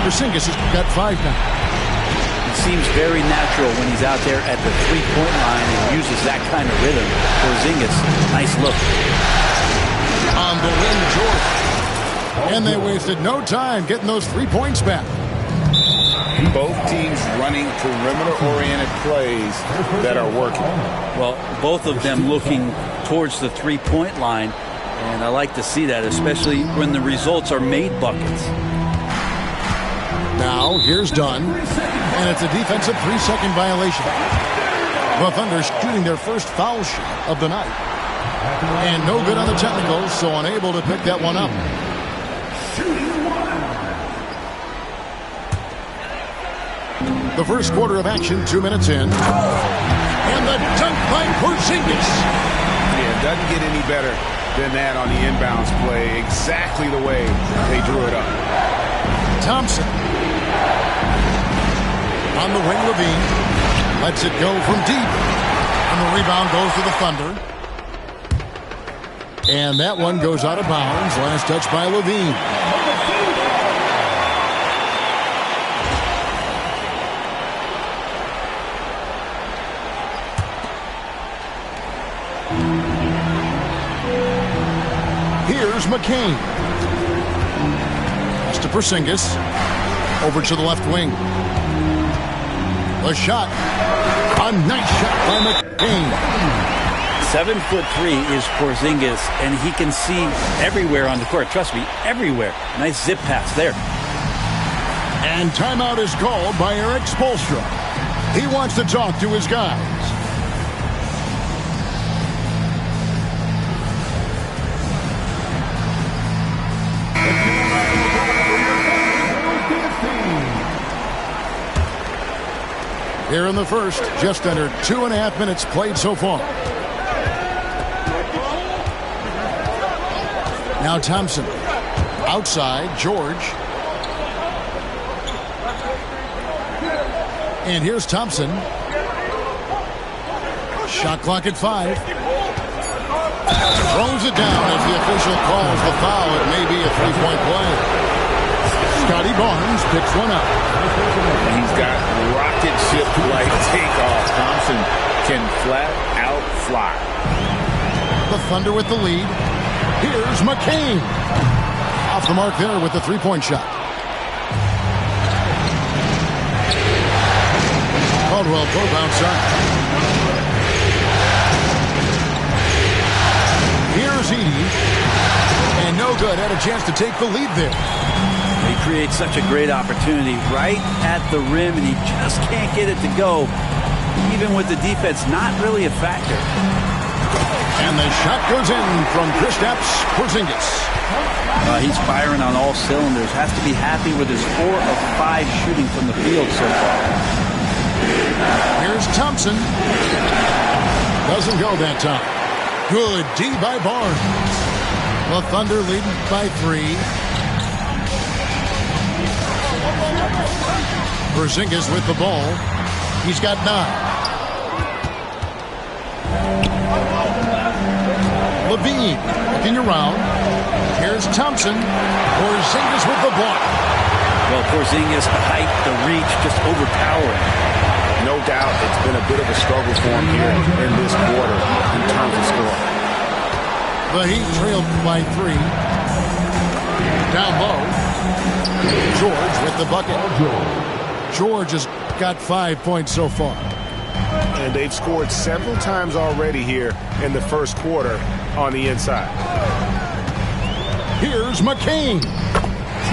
Porzingis has got 5 now. It seems very natural when he's out there at the three-point line and uses that kind of rhythm. Porzingis, nice look. On the wing, George. And they wasted no time getting those 3 points back. Both teams running perimeter-oriented plays that are working. Well, both of them looking towards the three-point line, and I like to see that, especially when the results are made buckets. Now, here's Dunn, and it's a defensive 3-second violation. The Thunder shooting their first foul shot of the night. And no good on the technicals, so unable to pick that one up. The first quarter of action, 2 minutes in. And the dunk by Porzingis. Yeah, it doesn't get any better than that on the inbounds play. Exactly the way they drew it up. Thompson. On the wing, Levine. Lets it go from deep. And the rebound goes to the Thunder. And that one goes out of bounds. Last touch by Levine. Here's McCain. Pass to Porzingis. Over to the left wing. A shot. A nice shot by McCain. 7'3" is Porzingis, and he can see everywhere on the court. Trust me, everywhere. Nice zip pass there. And timeout is called by Eric Spoelstra. He wants to talk to his guys. Here in the first, just under 2.5 minutes played so far. Now Thompson. Outside, George. And here's Thompson. Shot clock at 5. Throws it down as the official calls the foul. It may be a 3-point play. Scotty Barnes picks one up. He's got rocket ship-like takeoff. Thompson can flat out fly. The Thunder with the lead. Here's McCain. Off the mark there with the 3-point shot. Caldwell Pope outside. Here's Edey. And no good. Had a chance to take the lead there. He creates such a great opportunity right at the rim, and he just can't get it to go. Even with the defense not really a factor. And the shot goes in from Kristaps Porzingis. He's firing on all cylinders. Has to be happy with his 4 of 5 shooting from the field so far. Here's Thompson. Doesn't go that time. Good D by Barnes. The Thunder leading by 3. Porzingis with the ball. He's got 9. Levine looking around. Here's Thompson. Porzingis with the block. Well, Porzingis, the height, the reach, just overpowering. No doubt it's been a bit of a struggle for him here in this quarter in terms of scoring. The Heat trailed by 3. Down low. George with the bucket. George has got 5 points so far. And they've scored several times already here in the first quarter on the inside. Here's McCain.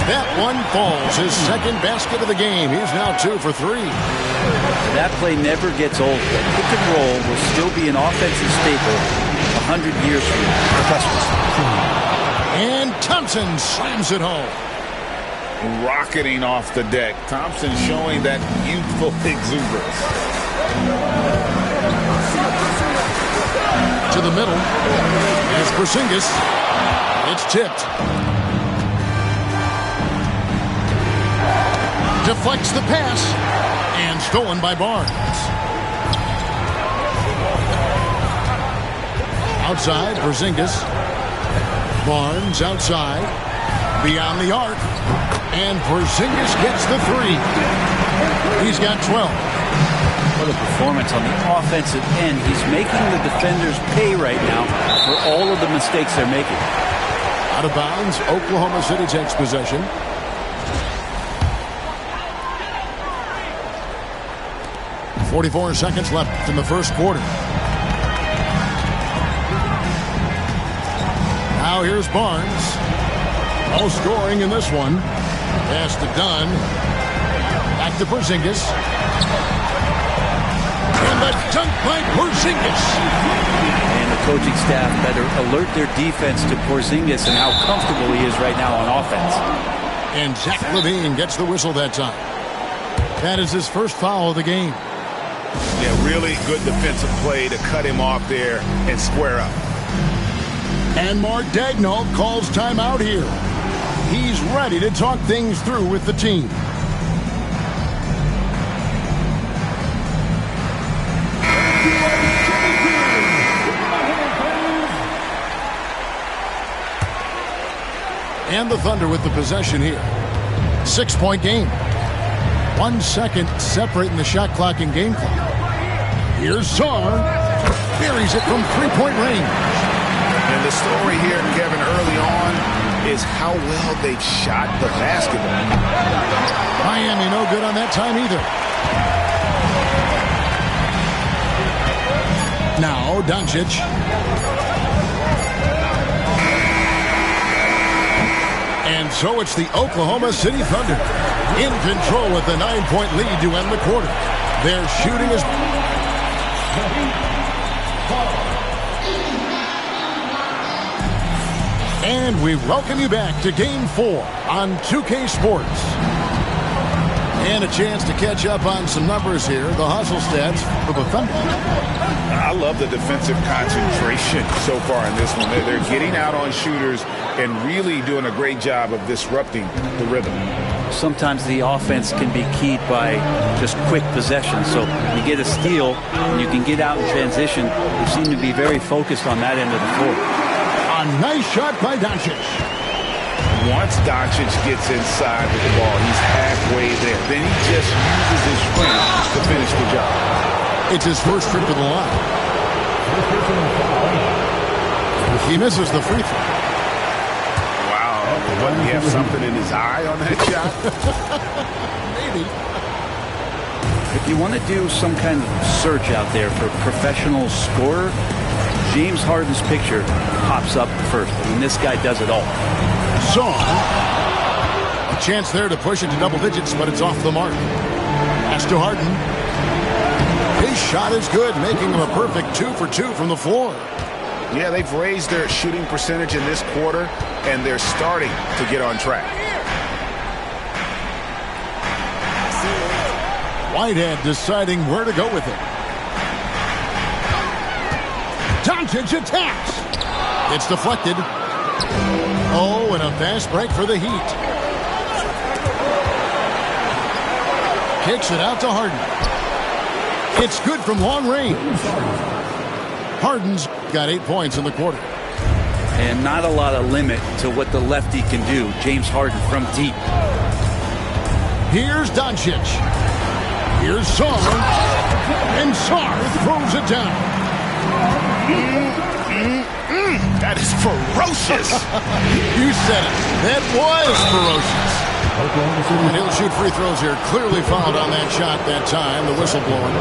That one falls. His second basket of the game. He's now 2 for 3. That play never gets old. Pick and roll will still be an offensive staple 100 years from now. Trust us. And Thompson slams it home. Rocketing off the deck. Thompson showing that youthful exuberance. To the middle. Here's Porzingis. It's tipped. Deflects the pass. And stolen by Barnes. Outside, Porzingis. Barnes outside. Beyond the arc. And Porzingis gets the three. He's got 12. What a performance on the offensive end. He's making the defenders pay right now for all of the mistakes they're making. Out of bounds, Oklahoma City takes possession. .44 seconds left in the first quarter. Now here's Barnes. No scoring in this one. Pass to Dunn. Back to Porzingis. And the dunk by Porzingis. And the coaching staff better alert their defense to Porzingis and how comfortable he is right now on offense. And Zach LaVine gets the whistle that time. That is his first foul of the game. Yeah, really good defensive play to cut him off there and square up. And Mark Daigneault calls timeout here. He's ready to talk things through with the team. And the Thunder with the possession here. 6-point game. 1 second separating the shot clock and game clock. Here's Sarr. Buries it from three-point range. And the story here, Kevin, early on is how well they've shot the basketball. Miami no good on that time either. Now Doncic. And so it's the Oklahoma City Thunder in control with a 9-point lead to end the quarter. Their shooting is... And we welcome you back to Game 4 on 2K Sports. And a chance to catch up on some numbers here. The hustle stats for the Thunder. I love the defensive concentration so far in this one. They're getting out on shooters and really doing a great job of disrupting the rhythm. Sometimes the offense can be keyed by just quick possession. So you get a steal and you can get out in transition. They seem to be very focused on that end of the floor. A nice shot by Doncic. Once Doncic gets inside with the ball, he's halfway there. Then he just uses his strength to finish the job. It's his first trip to the line. He misses the free throw. Wow. Doesn't he have something in his eye on that shot? Maybe. If you want to do some kind of search out there for professional scorer, James Harden's picture pops up first. I mean, this guy does it all. Sarr. A chance there to push it to double digits, but it's off the mark. Pass to Harden. His shot is good, making him a perfect 2 for 2 from the floor. Yeah, they've raised their shooting percentage in this quarter, and they're starting to get on track. Whitehead deciding where to go with it. Doncic attacks. It's deflected. Oh, and a fast break for the Heat. Kicks it out to Harden. It's good from long range. Harden's got 8 points in the quarter. And not a lot of limit to what the lefty can do. James Harden from deep. Here's Doncic. Here's Sarr. And Sarr throws it down. That is ferocious. You said it. That was ferocious. And he'll shoot free throws here. Clearly fouled on that shot that time. The whistle blowing.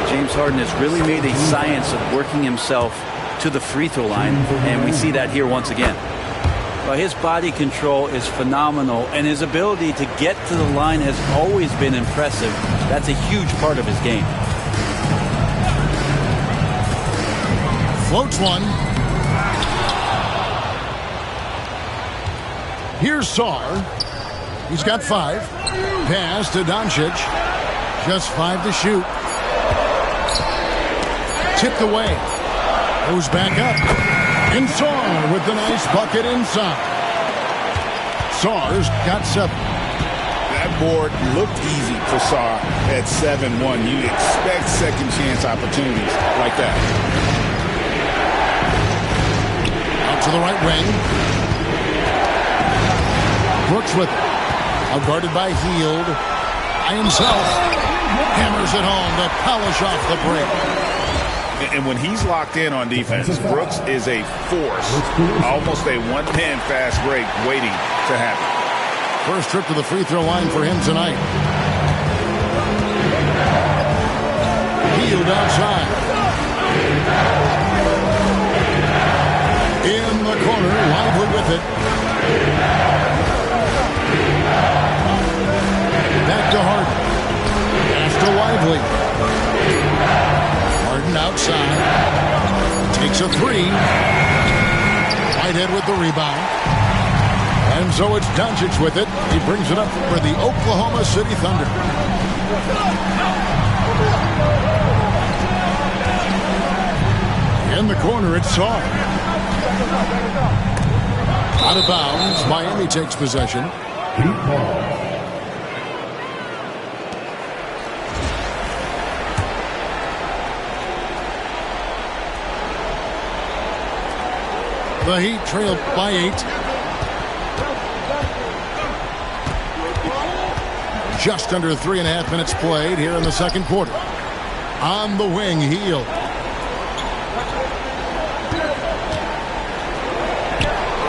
James Harden has really made a science of working himself to the free throw line, and we see that here once again. Well, his body control is phenomenal, and his ability to get to the line has always been impressive. That's a huge part of his game. Floats one. Here's Saar. He's got 5. Pass to Doncic. Just 5 to shoot. Tipped away. Goes back up. And Saar with the nice bucket inside. Saar's got 7. That board looked easy for Saar at 7-1. You expect second chance opportunities like that. Out to the right wing. Brooks with it. Out guarded by Hield. By himself. Hammers it home to polish off the break. And when he's locked in on defense, Brooks is a force. Almost a one-man fast break waiting to happen. First trip to the free throw line for him tonight. Hield outside. In the corner, Lively with it. Back to Harden. Pass to Lively. Harden outside. Takes a 3. Whitehead with the rebound. And so it's Doncic with it. He brings it up for the Oklahoma City Thunder. In the corner, it's Saar. Out of bounds. Miami takes possession. The Heat trail by 8. Just under 3.5 minutes played here in the second quarter. On the wing, Hield.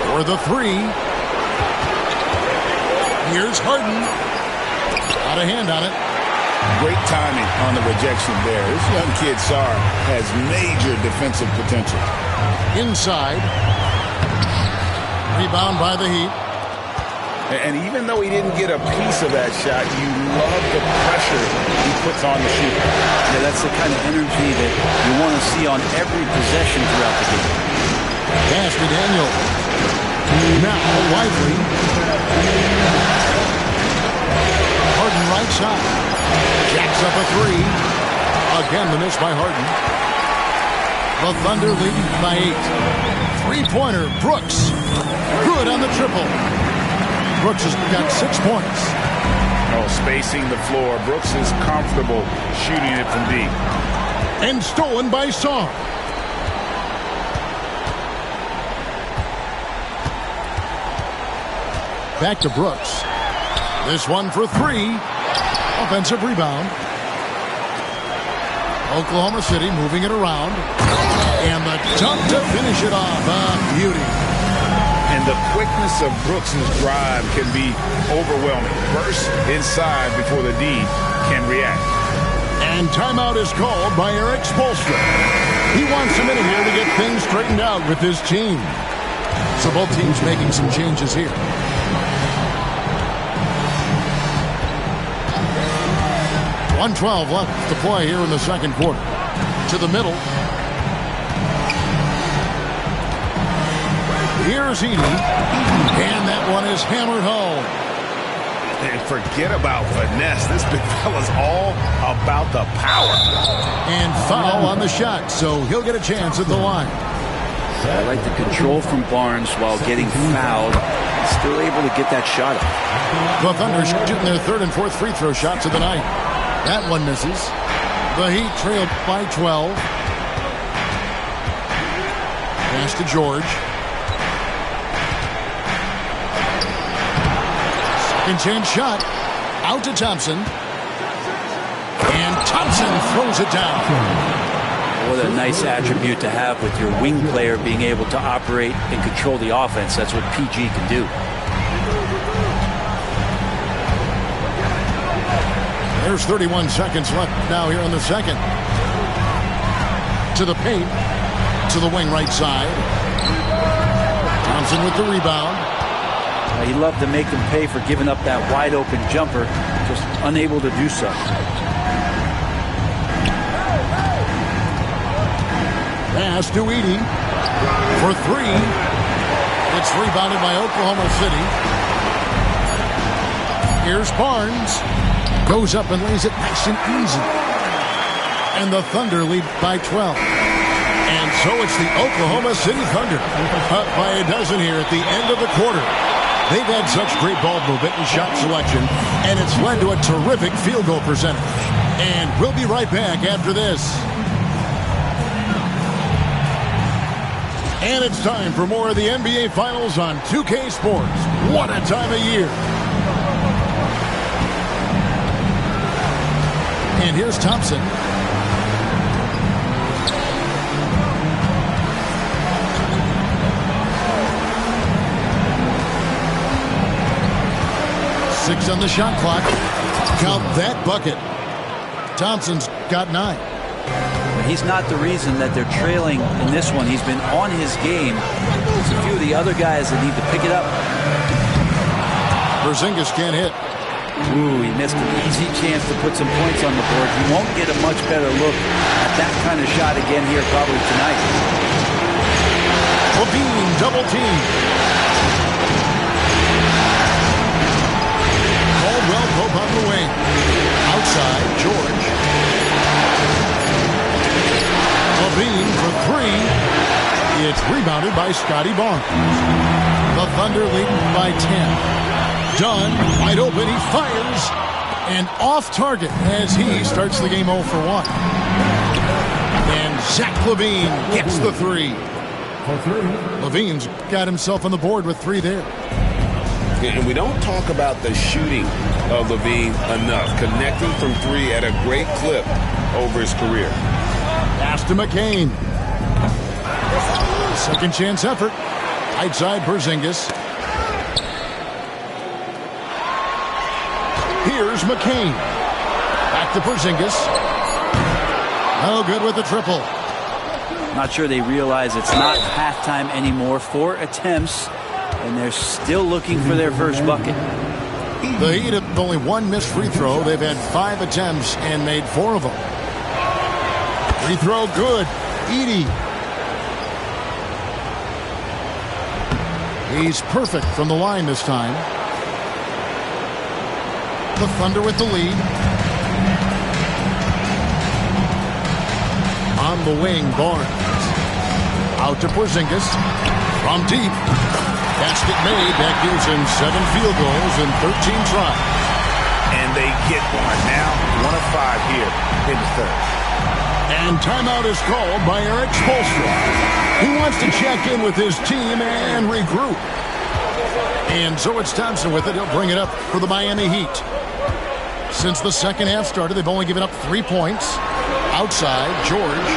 For the 3. Here's Harden. Out of hand on it. Great timing on the rejection there. This young kid, Saar, has major defensive potential. Inside. Rebound by the Heat. And even though he didn't get a piece of that shot, you love the pressure he puts on the shooter. Yeah, that's the kind of energy that you want to see on every possession throughout the game. Pass to Daniel. Now Lively. Harden right side. Jacks up a 3. Again, the miss by Harden. The Thunder lead by 8. Three-pointer, Brooks. Good on the triple. Brooks has got 6 points. Oh, spacing the floor. Brooks is comfortable shooting it from deep. And stolen by Saar. Back to Brooks. This one for 3. Offensive rebound. Oklahoma City moving it around. And the dunk to finish it off. Beauty. And the quickness of Brooks' drive can be overwhelming. Burst inside before the D can react. And timeout is called by Eric Spoelstra. He wants a minute here to get things straightened out with his team. So both teams making some changes here. .112 left to play here in the second quarter. To the middle. Here's Edey. And that one is hammered home. And forget about finesse. This big fella's all about the power. And foul on the shot, so he'll get a chance at the line. I like the control from Barnes while getting fouled. Still able to get that shot up. The Thunder shooting their third and fourth free throw shots of the night. That one misses. The Heat trailed by 12. Pass to George. Second chance shot. Out to Thompson. And Thompson throws it down. What a nice attribute to have with your wing player being able to operate and control the offense. That's what PG can do. There's 31 seconds left now here in the second. To the paint. To the wing right side. Thompson with the rebound. He loved to make them pay for giving up that wide open jumper. Just unable to do so. Pass to Edey. For 3. It's rebounded by Oklahoma City. Here's Barnes. Goes up and lays it nice and easy. And the Thunder lead by 12. And so it's the Oklahoma City Thunder up by a dozen here at the end of the quarter. They've had such great ball movement and shot selection, and it's led to a terrific field goal percentage. And we'll be right back after this. And it's time for more of the NBA Finals on 2K Sports. What a time of year. And here's Thompson. Six on the shot clock. Count that bucket. Thompson's got 9. He's not the reason that they're trailing in this one. He's been on his game. There's a few of the other guys that need to pick it up. Porzingis can't hit. Ooh, he missed an easy chance to put some points on the board. He won't get a much better look at that kind of shot again here probably tonight. LaVine double team. Caldwell Pope on the wing. Outside, George. LaVine for 3. It's rebounded by Scotty Barnes. The Thunder leading by 10. Dunn, wide open, he fires, and off target as he starts the game 0 for 1. And Zach LaVine gets the 3. LaVine's got himself on the board with 3 there. And we don't talk about the shooting of LaVine enough. Connecting from 3 at a great clip over his career. Pass to McCain. Second chance effort. Right side Porzingis. Here's McCain. Back to Porzingis. No good with the triple. Not sure they realize it's not halftime anymore. 4 attempts, and they're still looking for their first bucket. The Heat have only 1 missed free throw. They've had 5 attempts and made 4 of them. Free throw good. Edey. He's perfect from the line this time. The Thunder with the lead. On the wing, Barnes. Out to Porzingis. From deep. Basket made. That gives him 7 field goals in 13 tries. And they get one. Now 1 of 5 here in the third. And timeout is called by Eric Spoelstra. He wants to check in with his team and regroup. And so it's Thompson with it. He'll bring it up for the Miami Heat. Since the second half started, they've only given up 3 points. Outside, George.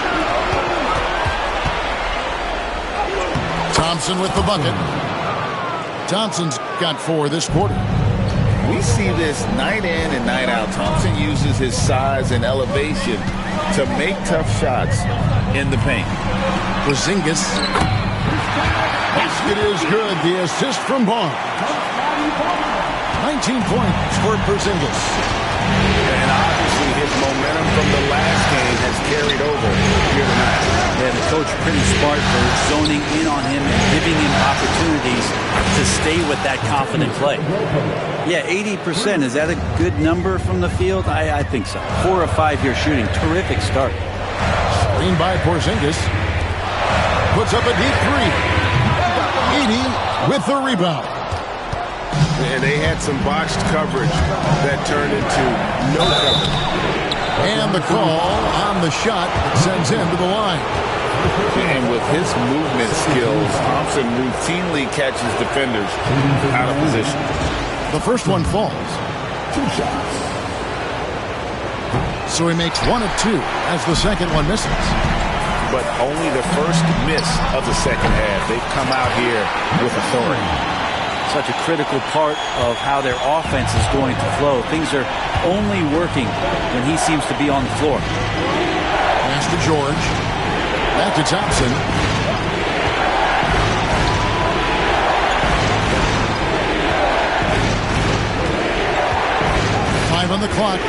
Thompson with the bucket. Thompson's got 4 this quarter. We see this night in and night out. Thompson uses his size and elevation to make tough shots in the paint. Porzingis. Basket is good. The assist from Barnes. 19 points for Porzingis. And obviously his momentum from the last game has carried over here tonight. Yeah, the coach pretty smart for zoning in on him and giving him opportunities to stay with that confident play. Yeah, 80%. Is that a good number from the field? I think so. 4 of 5 here shooting. Terrific start. Screen by Porzingis. Puts up a deep 3. Edey with the rebound. And they had some botched coverage that turned into no coverage. And the call on the shot that sends him to the line. And with his movement skills, Thompson routinely catches defenders out of position. The first one falls. 2 shots. So he makes 1 of 2 as the second one misses. But only the first miss of the second half. They've come out here with authority. Such a critical part of how their offense is going to flow. Things are only working when he seems to be on the floor. Pass to George. Back to Thompson. On the clock.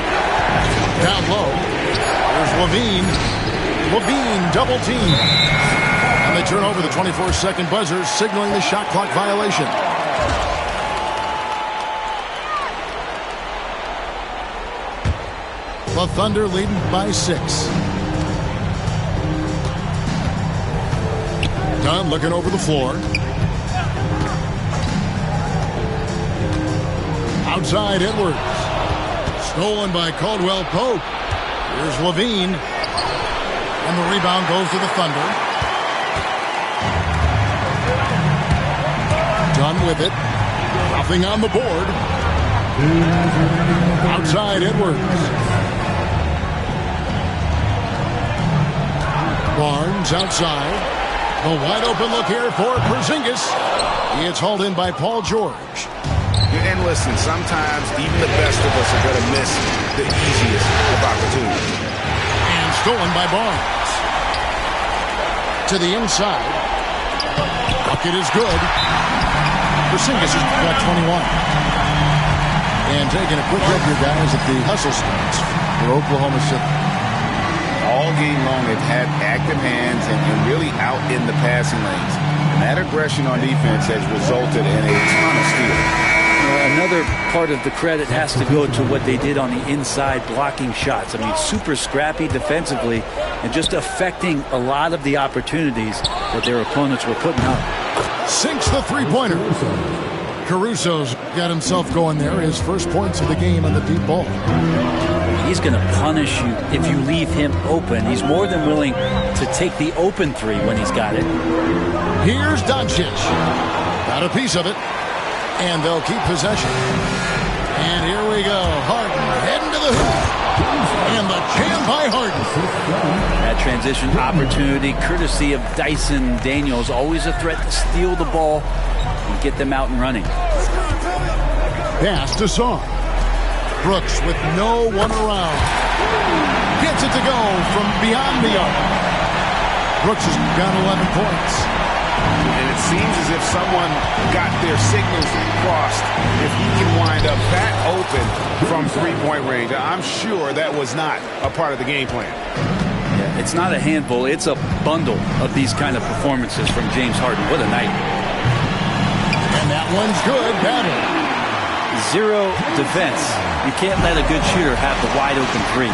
Down low. There's LaVine. LaVine double team. And they turn over the 24-second buzzer, signaling the shot clock violation. The Thunder leading by 6. Dunn looking over the floor. Outside Edwards. Stolen by Caldwell Pope. Here's Levine. And the rebound goes to the Thunder. Dunn with it. Nothing on the board. Outside Edwards. Barnes outside. The wide open look here for Porzingis. It's hauled in by Paul George. And listen, sometimes even the best of us are going to miss the easiest of opportunities. And stolen by Barnes. To the inside. Bucket is good. Porzingis has got 21. And taking a quick look here, guys, at the hustle stats for Oklahoma City. All game long, they've had active hands and really out in the passing lanes. And that aggression on defense has resulted in a ton of steals. Another part of the credit has to go to what they did on the inside, blocking shots. I mean, super scrappy defensively and just affecting a lot of the opportunities that their opponents were putting up. Sinks the three-pointer. Caruso's got himself going there. His first points of the game on the deep ball. He's going to punish you if you leave him open. He's more than willing to take the open three when he's got it. Here's Doncic. Got a piece of it. And they'll keep possession. And here we go. Harden heading to the hoop. And the jam by Harden. That transition opportunity, courtesy of Dyson Daniels. Always a threat to steal the ball and get them out and running. Pass to Song. Brooks with no one around. Gets it to go from beyond the arc. Brooks has got 11 points. And it seems as if someone got their signals crossed. If he can wind up that open from three-point range, I'm sure that was not a part of the game plan. Yeah, it's not a handful. It's a bundle of these kind of performances from James Harden. What a night. And that one's good. Battle. Zero defense. You can't let a good shooter have the wide open three.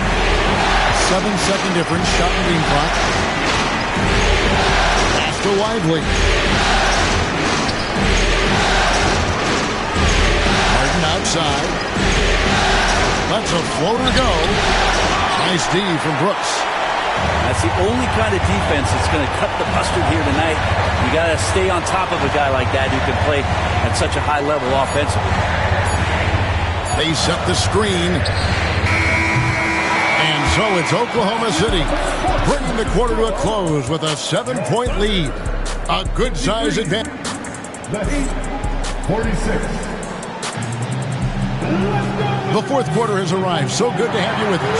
7-second difference. Shot and beam clock. Pass to Lively. Harden outside. Lets a floater go. Nice D from Brooks. That's the only kind of defense that's going to cut the mustard here tonight. You got to stay on top of a guy like that who can play at such a high level offensively. They set the screen. And so it's Oklahoma City bringing the quarter to a close with a 7-point lead. A good size advantage. 46. The fourth quarter has arrived. So good to have you with us.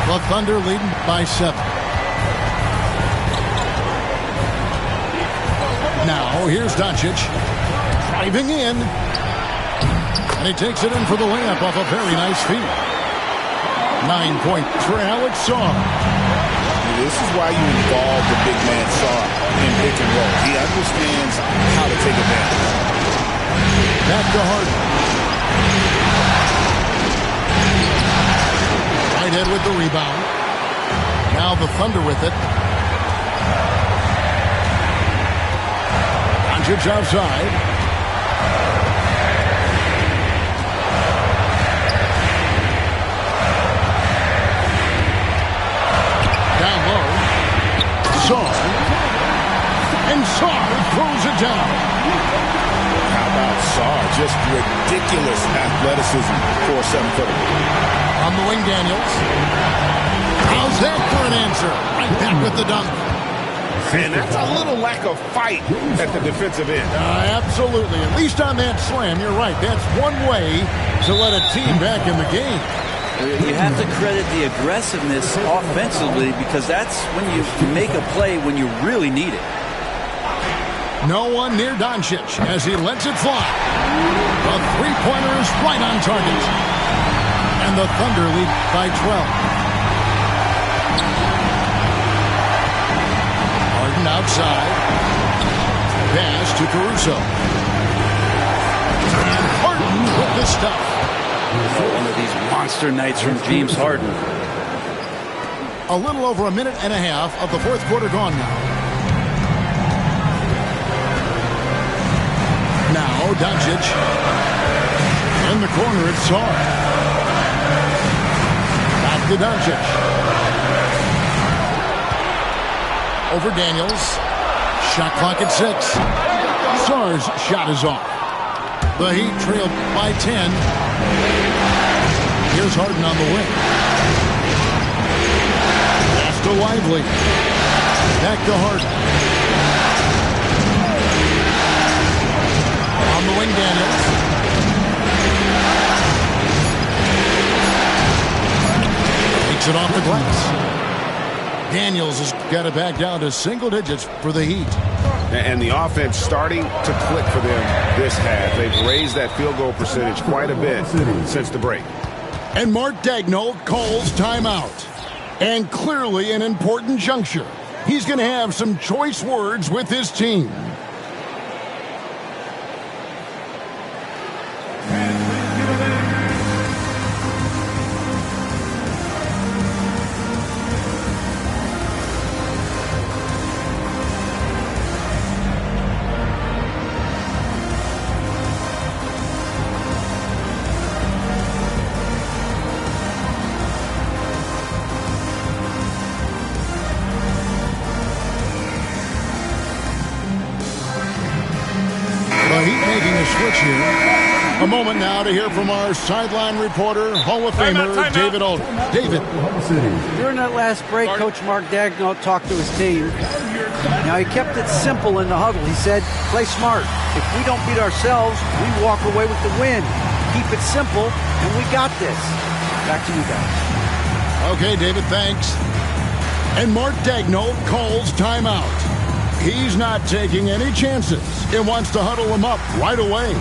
The Thunder leading by 7. Now, here's Doncic. Driving in. And he takes it in for the layup off a very nice feed. 9-point for Alex Song. This is why you involve the big man Saw in pick and roll. He understands how to take advantage. Back to Harden. Whitehead with the rebound. Now the Thunder with it. Doncic outside. Down low. Saw. And Saw throws it down. How about Saw? Just ridiculous athleticism for a 7-footer. On the wing, Daniels. How's that for an answer? Right back with the dunk. And that's a little lack of fight at the defensive end. Absolutely. At least on that slam, you're right. That's one way to let a team back in the game. You have to credit the aggressiveness offensively because that's when you make a play when you really need it. No one near Doncic as he lets it fly. The three-pointer is right on target. And And the Thunder lead by 12. Harden outside. Pass to Caruso. And Harden with the stuff. One of these monster nights from James Harden. A little over a minute and a half of the fourth quarter gone now. Now Doncic. In the corner, it's Sarr. Back to Doncic. Over Daniels. Shot clock at 6. Sarr's shot is off. The Heat trailed by 10. Here's Harden on the wing. Pass to Lively. Back to Harden. On the wing, Daniels. Takes it off the glass. Daniels has got it back down to single digits for the Heat. And the offense starting to click for them this half. They've raised that field goal percentage quite a bit since the break. And Mark Daigneault calls timeout. And clearly an important juncture. He's going to have some choice words with his team. A moment now to hear from our sideline reporter, Hall of Famer David Aldridge. David. During that last break, Coach Mark Daigneault talked to his team. Now, he kept it simple in the huddle. He said, play smart. If we don't beat ourselves, we walk away with the win. Keep it simple, and we got this. Back to you guys. Okay, David, thanks. And Mark Daigneault calls timeout. He's not taking any chances. He wants to huddle him up right away.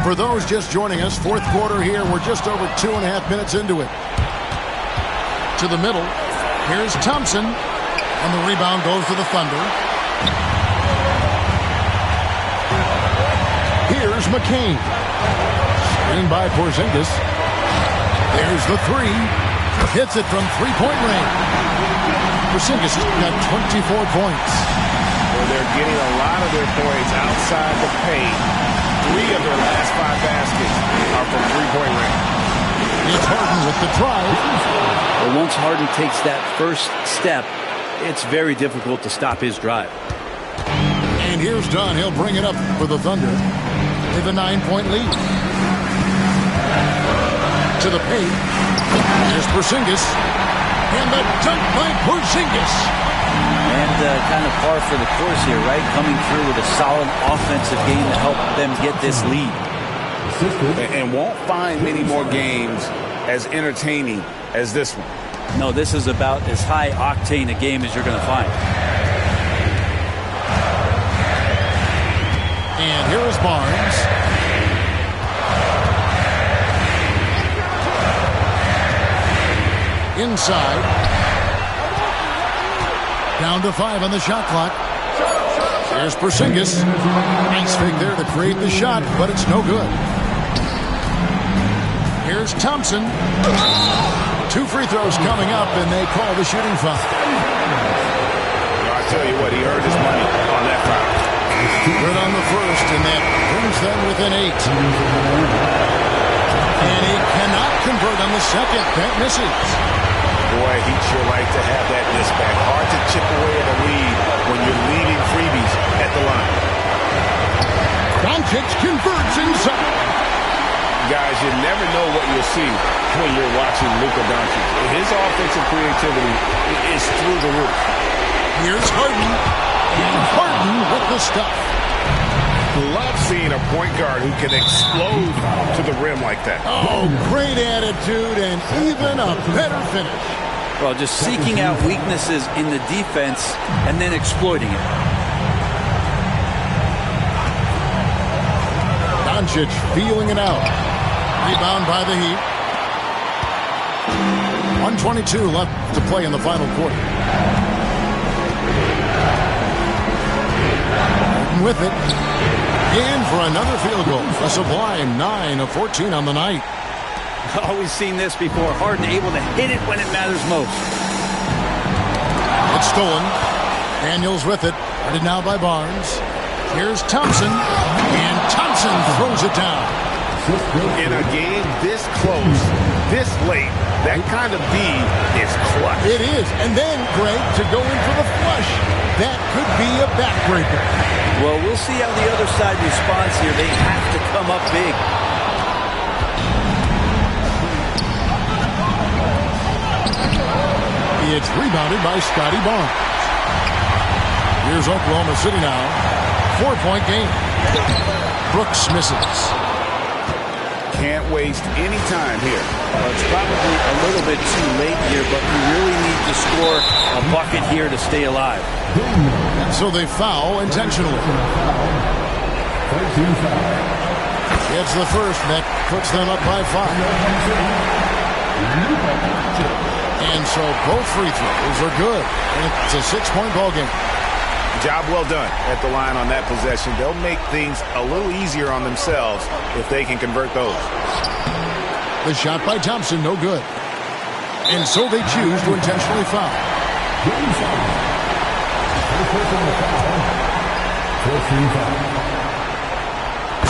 For those just joining us, fourth quarter here. We're just over 2.5 minutes into it. To the middle. Here's Thompson. And the rebound goes to the Thunder. Here's McCain. Screened by Porzingis. There's the three. Hits it from three-point range. Porzingis has got 24 points. Well, they're getting a lot of their points outside the paint. 3 of their last 5 baskets are from three-point range. It's Harden with the drive. Well, once Harden takes that first step, it's very difficult to stop his drive. And here's Dunn. He'll bring it up for the Thunder. With a 9-point lead. To the paint. Here's Porzingis. And the dunk by Porzingis. And kind of par for the course here, right? Coming through with a solid offensive game to help them get this lead. And won't find many more games as entertaining as this one. No, this is about as high octane a game as you're going to find. And here is Barnes. Inside. Down to 5 on the shot clock. Here's Porzingis. Nice fake there to create the shot, but it's no good. Here's Thompson. 2 free throws coming up, and they call the shooting foul. I tell you what, he earned his money on that foul. Good on the first, and that brings them within 8. And he cannot convert on the second. That misses. Boy, he'd sure like to have that miss back. Hard to chip away at a lead when you're leaving freebies at the line. Doncic converts inside. Guys, you never know what you'll see when you're watching Luka Doncic. His offensive creativity is through the roof. Here's Harden. And Harden with the stuff. Love seeing a point guard who can explode to the rim like that. Oh, great attitude and even a better finish. Well, just seeking out weaknesses in the defense and then exploiting it. Doncic feeling it out. Rebound by the Heat. 1:22 left to play in the final quarter. With it. In for another field goal. A sublime 9 of 14 on the night. Always seen this before. Harden able to hit it when it matters most. It's stolen. Daniels with it. Guarded now by Barnes. Here's Thompson. And Thompson throws it down. In a game this close, this late, that kind of D is clutch. It is. And then, Greg, to go in for the flush. That could be a backbreaker. Well, we'll see how the other side responds here. They have to come up big. It's rebounded by Scotty Barnes. Here's Oklahoma City now. 4-point game. Brooks misses. Can't waste any time here. Well, it's probably a little bit too late here, but you really need to score a bucket here to stay alive. And so they foul intentionally. It's the first that puts them up by 5. And so both free throws are good. And it's a 6-point ball game. Job well done at the line on that possession. They'll make things a little easier on themselves if they can convert those. The shot by Thompson, no good. And so they choose to intentionally foul.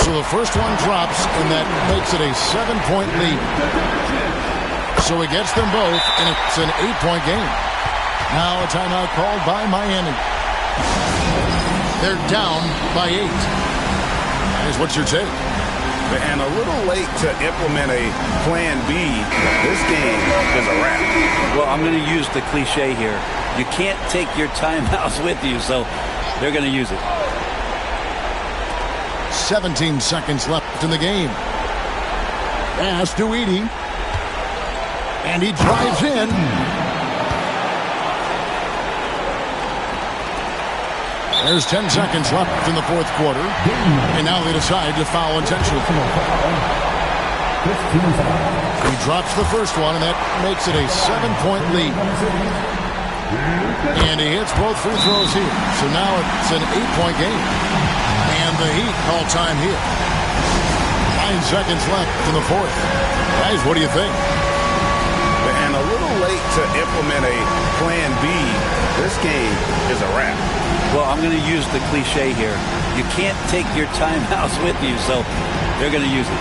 So the first one drops, and that makes it a 7-point lead. So it gets them both, and it's an 8-point game. Now a timeout called by Miami. They're down by 8. Here's what's your take? And a little late to implement a plan B. This game is a wrap. Well, I'm going to use the cliche here. You can't take your timeouts with you, so they're going to use it. 17 seconds left in the game. Pass to Edey. And he drives in. There's 10 seconds left in the fourth quarter. And now they decide to foul intentionally. He drops the first one, and that makes it a 7-point lead. And he hits both free throws here. So now it's an 8-point game. And the Heat call time here. 9 seconds left in the fourth. Guys, what do you think? And a little late to implement a plan B. This game is a wrap. Well, I'm going to use the cliche here. You can't take your timeouts with you, so they're going to use it.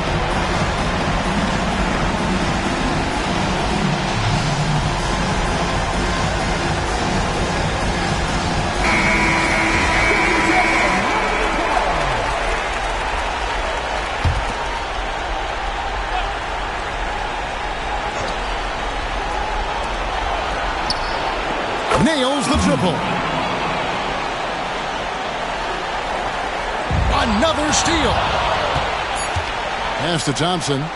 Nails the triple. Another steal. Pass to Thompson. And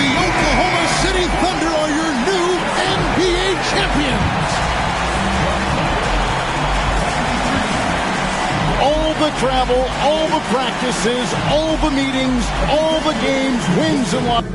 the Oklahoma City Thunder are your new NBA champions. All the travel, all the practices, all the meetings, all the games, wins and losses.